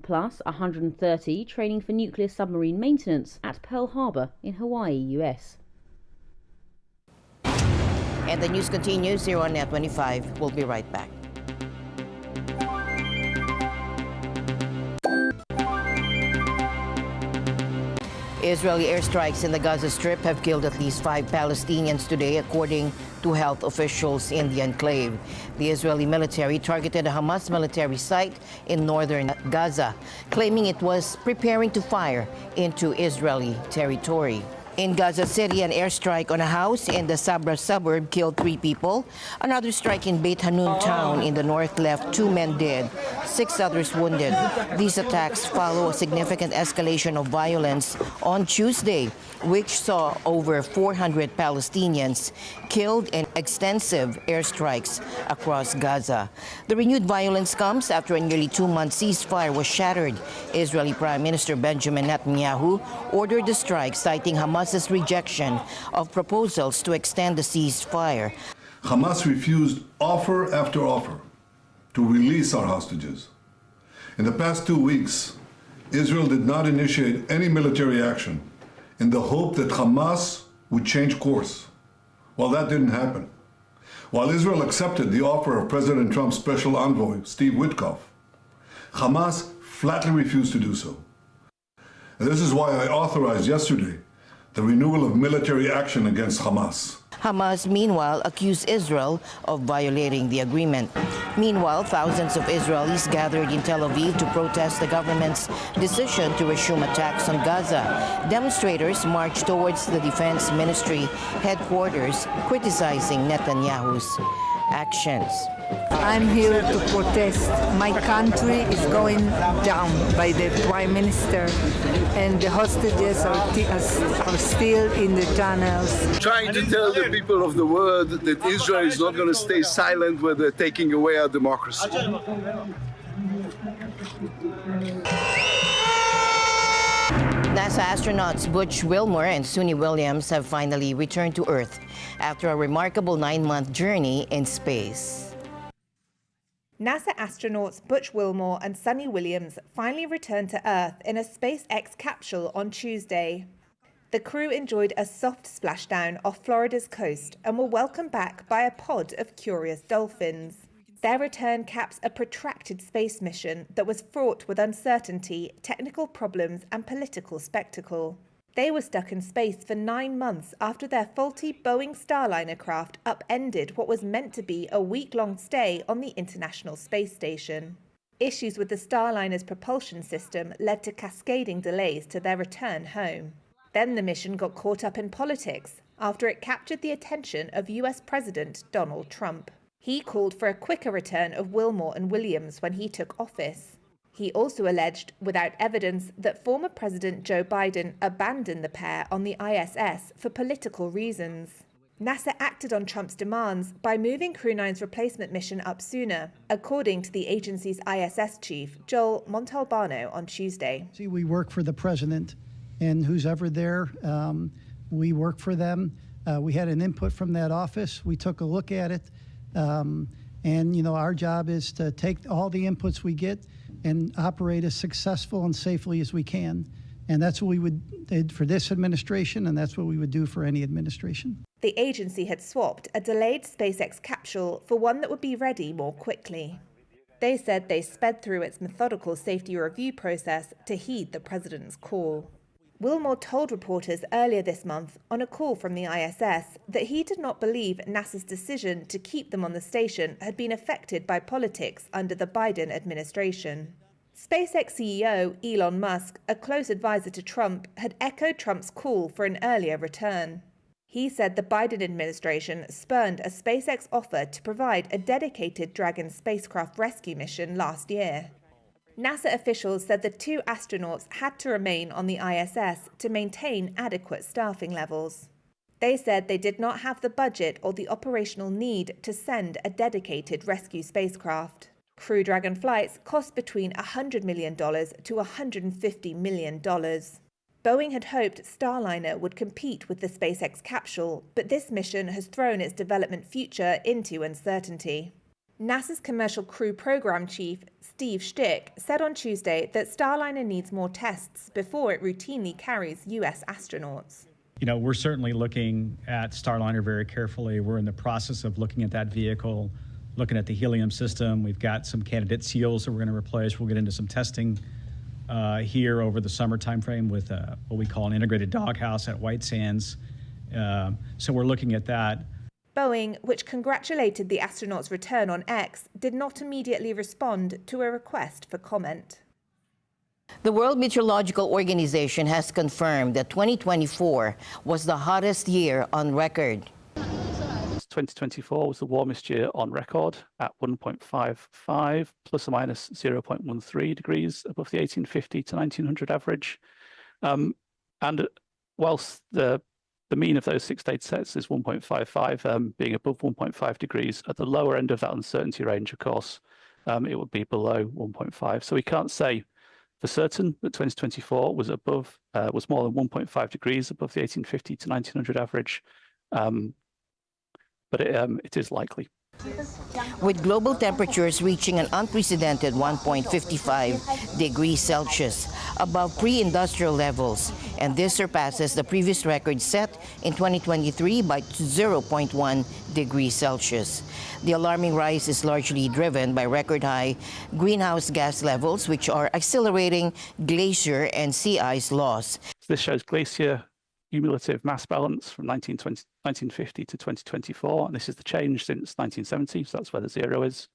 plus 130 training for nuclear submarine maintenance at Pearl Harbor in Hawaii, US. And the news continues here on NET25. We'll be right back. Israeli airstrikes in the Gaza Strip have killed at least 5 Palestinians today, according to health officials in the enclave. The Israeli military targeted a Hamas military site in northern Gaza, claiming it was preparing to fire into Israeli territory. In Gaza City, an airstrike on a house in the Sabra suburb killed 3 people. Another strike in Beit Hanun town in the north left 2 men dead, 6 others wounded. These attacks follow a significant escalation of violence on Tuesday, which saw over 400 Palestinians killed in extensive airstrikes across Gaza. The renewed violence comes after a nearly 2-month ceasefire was shattered. Israeli Prime Minister Benjamin Netanyahu ordered the strike, citing Hamas's rejection of proposals to extend the ceasefire. Hamas refused offer after offer to release our hostages. In the past 2 weeks, Israel did not initiate any military action in the hope that Hamas would change course. Well, that didn't happen. While Israel accepted the offer of President Trump's special envoy, Steve Witkoff, Hamas flatly refused to do so. And this is why I authorized yesterday the renewal of military action against Hamas. Hamas, meanwhile, accused Israel of violating the agreement. Meanwhile, thousands of Israelis gathered in Tel Aviv to protest the government's decision to resume attacks on Gaza. Demonstrators marched towards the Defense Ministry headquarters, criticizing Netanyahu's actions. I'm here to protest. My country is going down by the Prime Minister, and the hostages are still in the tunnels. Trying to tell the people of the world that Israel is not going to stay silent when they're taking away our democracy. NASA astronauts Butch Wilmore and Suni Williams have finally returned to Earth after a remarkable 9-month journey in space. NASA astronauts Butch Wilmore and Suni Williams finally returned to Earth in a SpaceX capsule on Tuesday. The crew enjoyed a soft splashdown off Florida's coast and were welcomed back by a pod of curious dolphins. Their return caps a protracted space mission that was fraught with uncertainty, technical problems, and political spectacle. They were stuck in space for 9 months after their faulty Boeing Starliner craft upended what was meant to be a week-long stay on the International Space Station. Issues with the Starliner's propulsion system led to cascading delays to their return home. Then the mission got caught up in politics after it captured the attention of US President Donald Trump. He called for a quicker return of Wilmore and Williams when he took office. He also alleged, without evidence, that former President Joe Biden abandoned the pair on the ISS for political reasons. NASA acted on Trump's demands by moving Crew 9's replacement mission up sooner, according to the agency's ISS chief, Joel Montalbano, on Tuesday. See, we work for the president, and who's ever there, we work for them. We had an input from that office. We took a look at it. And, you know, our job is to take all the inputs we get and operate as successful and safely as we can. And that's what we did for this administration, and that's what we would do for any administration. The agency had swapped a delayed SpaceX capsule for one that would be ready more quickly. They said they sped through its methodical safety review process to heed the president's call. Wilmore told reporters earlier this month on a call from the ISS that he did not believe NASA's decision to keep them on the station had been affected by politics under the Biden administration. SpaceX CEO Elon Musk, a close advisor to Trump, had echoed Trump's call for an earlier return. He said the Biden administration spurned a SpaceX offer to provide a dedicated Dragon spacecraft rescue mission last year. NASA officials said the 2 astronauts had to remain on the ISS to maintain adequate staffing levels. They said they did not have the budget or the operational need to send a dedicated rescue spacecraft. Crew Dragon flights cost between $100 million to $150 million. Boeing had hoped Starliner would compete with the SpaceX capsule, but this mission has thrown its development future into uncertainty. NASA's Commercial Crew Program Chief, Steve Stick, said on Tuesday that Starliner needs more tests before it routinely carries U.S. astronauts. You know, we're certainly looking at Starliner very carefully. We're in the process of looking at that vehicle, looking at the helium system. We've got some candidate seals that we're going to replace. We'll get into some testing here over the summer timeframe with what we call an integrated doghouse at White Sands. So we're looking at that. Boeing, which congratulated the astronauts' return on X, did not immediately respond to a request for comment. The World Meteorological Organization has confirmed that 2024 was the hottest year on record. 2024 was the warmest year on record at 1.55 plus or minus 0.13 degrees above the 1850 to 1900 average. And whilst the mean of those 6 data sets is 1.55, being above 1.5 degrees, at the lower end of that uncertainty range, of course, it would be below 1.5. So we can't say for certain that 2024 was more than 1.5 degrees above the 1850 to 1900 average, but it is likely. With global temperatures reaching an unprecedented 1.55 degrees Celsius above pre-industrial levels, and this surpasses the previous record set in 2023 by 0.1 degrees Celsius. The alarming rise is largely driven by record-high greenhouse gas levels, which are accelerating glacier and sea ice loss. This shows glacier cumulative mass balance from 1950 to 2024, and this is the change since 1970, so that's where the zero is.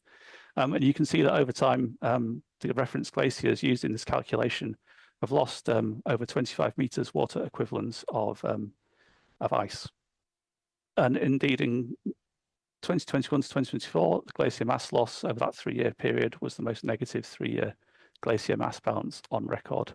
And you can see that over time, the reference glaciers used in this calculation have lost over 25 meters water equivalents of ice. And indeed, in 2021 to 2024, the glacier mass loss over that 3-year period was the most negative 3-year glacier mass balance on record.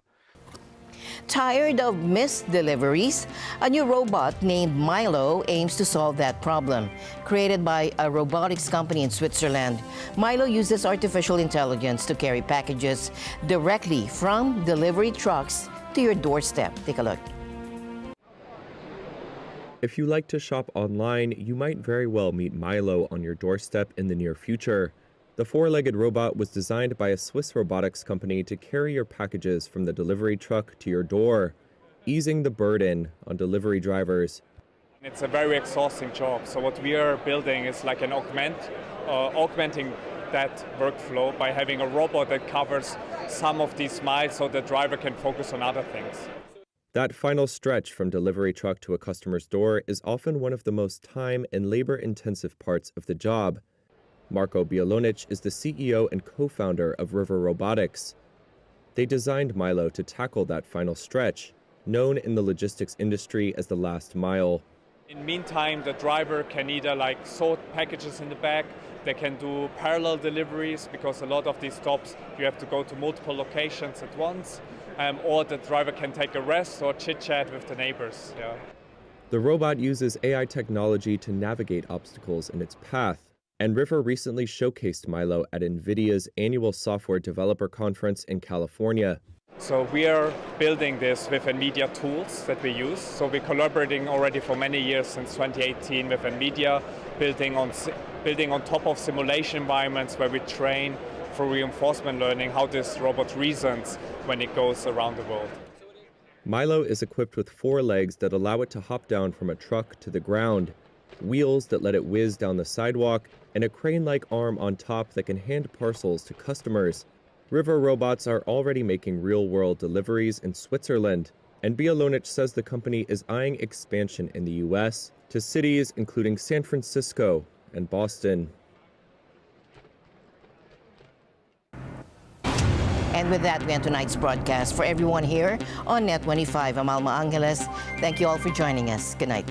Tired of missed deliveries? A new robot named Milo aims to solve that problem. Created by a robotics company in Switzerland, Milo uses artificial intelligence to carry packages directly from delivery trucks to your doorstep. Take a look. If you like to shop online, you might very well meet Milo on your doorstep in the near future. The 4-legged robot was designed by a Swiss robotics company to carry your packages from the delivery truck to your door, easing the burden on delivery drivers. It's a very exhausting job, so what we are building is like an augmenting that workflow by having a robot that covers some of these miles so the driver can focus on other things. That final stretch from delivery truck to a customer's door is often one of the most time and labor-intensive parts of the job. Marko Biyernes is the CEO and co-founder of River Robotics. They designed Milo to tackle that final stretch, known in the logistics industry as the last mile. In the meantime, the driver can either sort packages in the back, they can do parallel deliveries because a lot of these stops you have to go to multiple locations at once, or the driver can take a rest or chit-chat with the neighbors. Yeah. The robot uses AI technology to navigate obstacles in its path, and River recently showcased Milo at NVIDIA's annual software developer conference in California. So we are building this with NVIDIA tools that we use. So we're collaborating already for many years, since 2018, with NVIDIA, building on top of simulation environments where we train for reinforcement learning how this robot reasons when it goes around the world. Milo is equipped with 4 legs that allow it to hop down from a truck to the ground, wheels that let it whiz down the sidewalk, and a crane-like arm on top that can hand parcels to customers. River robots are already making real-world deliveries in Switzerland, and Biyernes says the company is eyeing expansion in the U.S. to cities including San Francisco and Boston. And with that, we end tonight's broadcast. For everyone here on NET25, I'm Alma Angeles. Thank you all for joining us. Good night.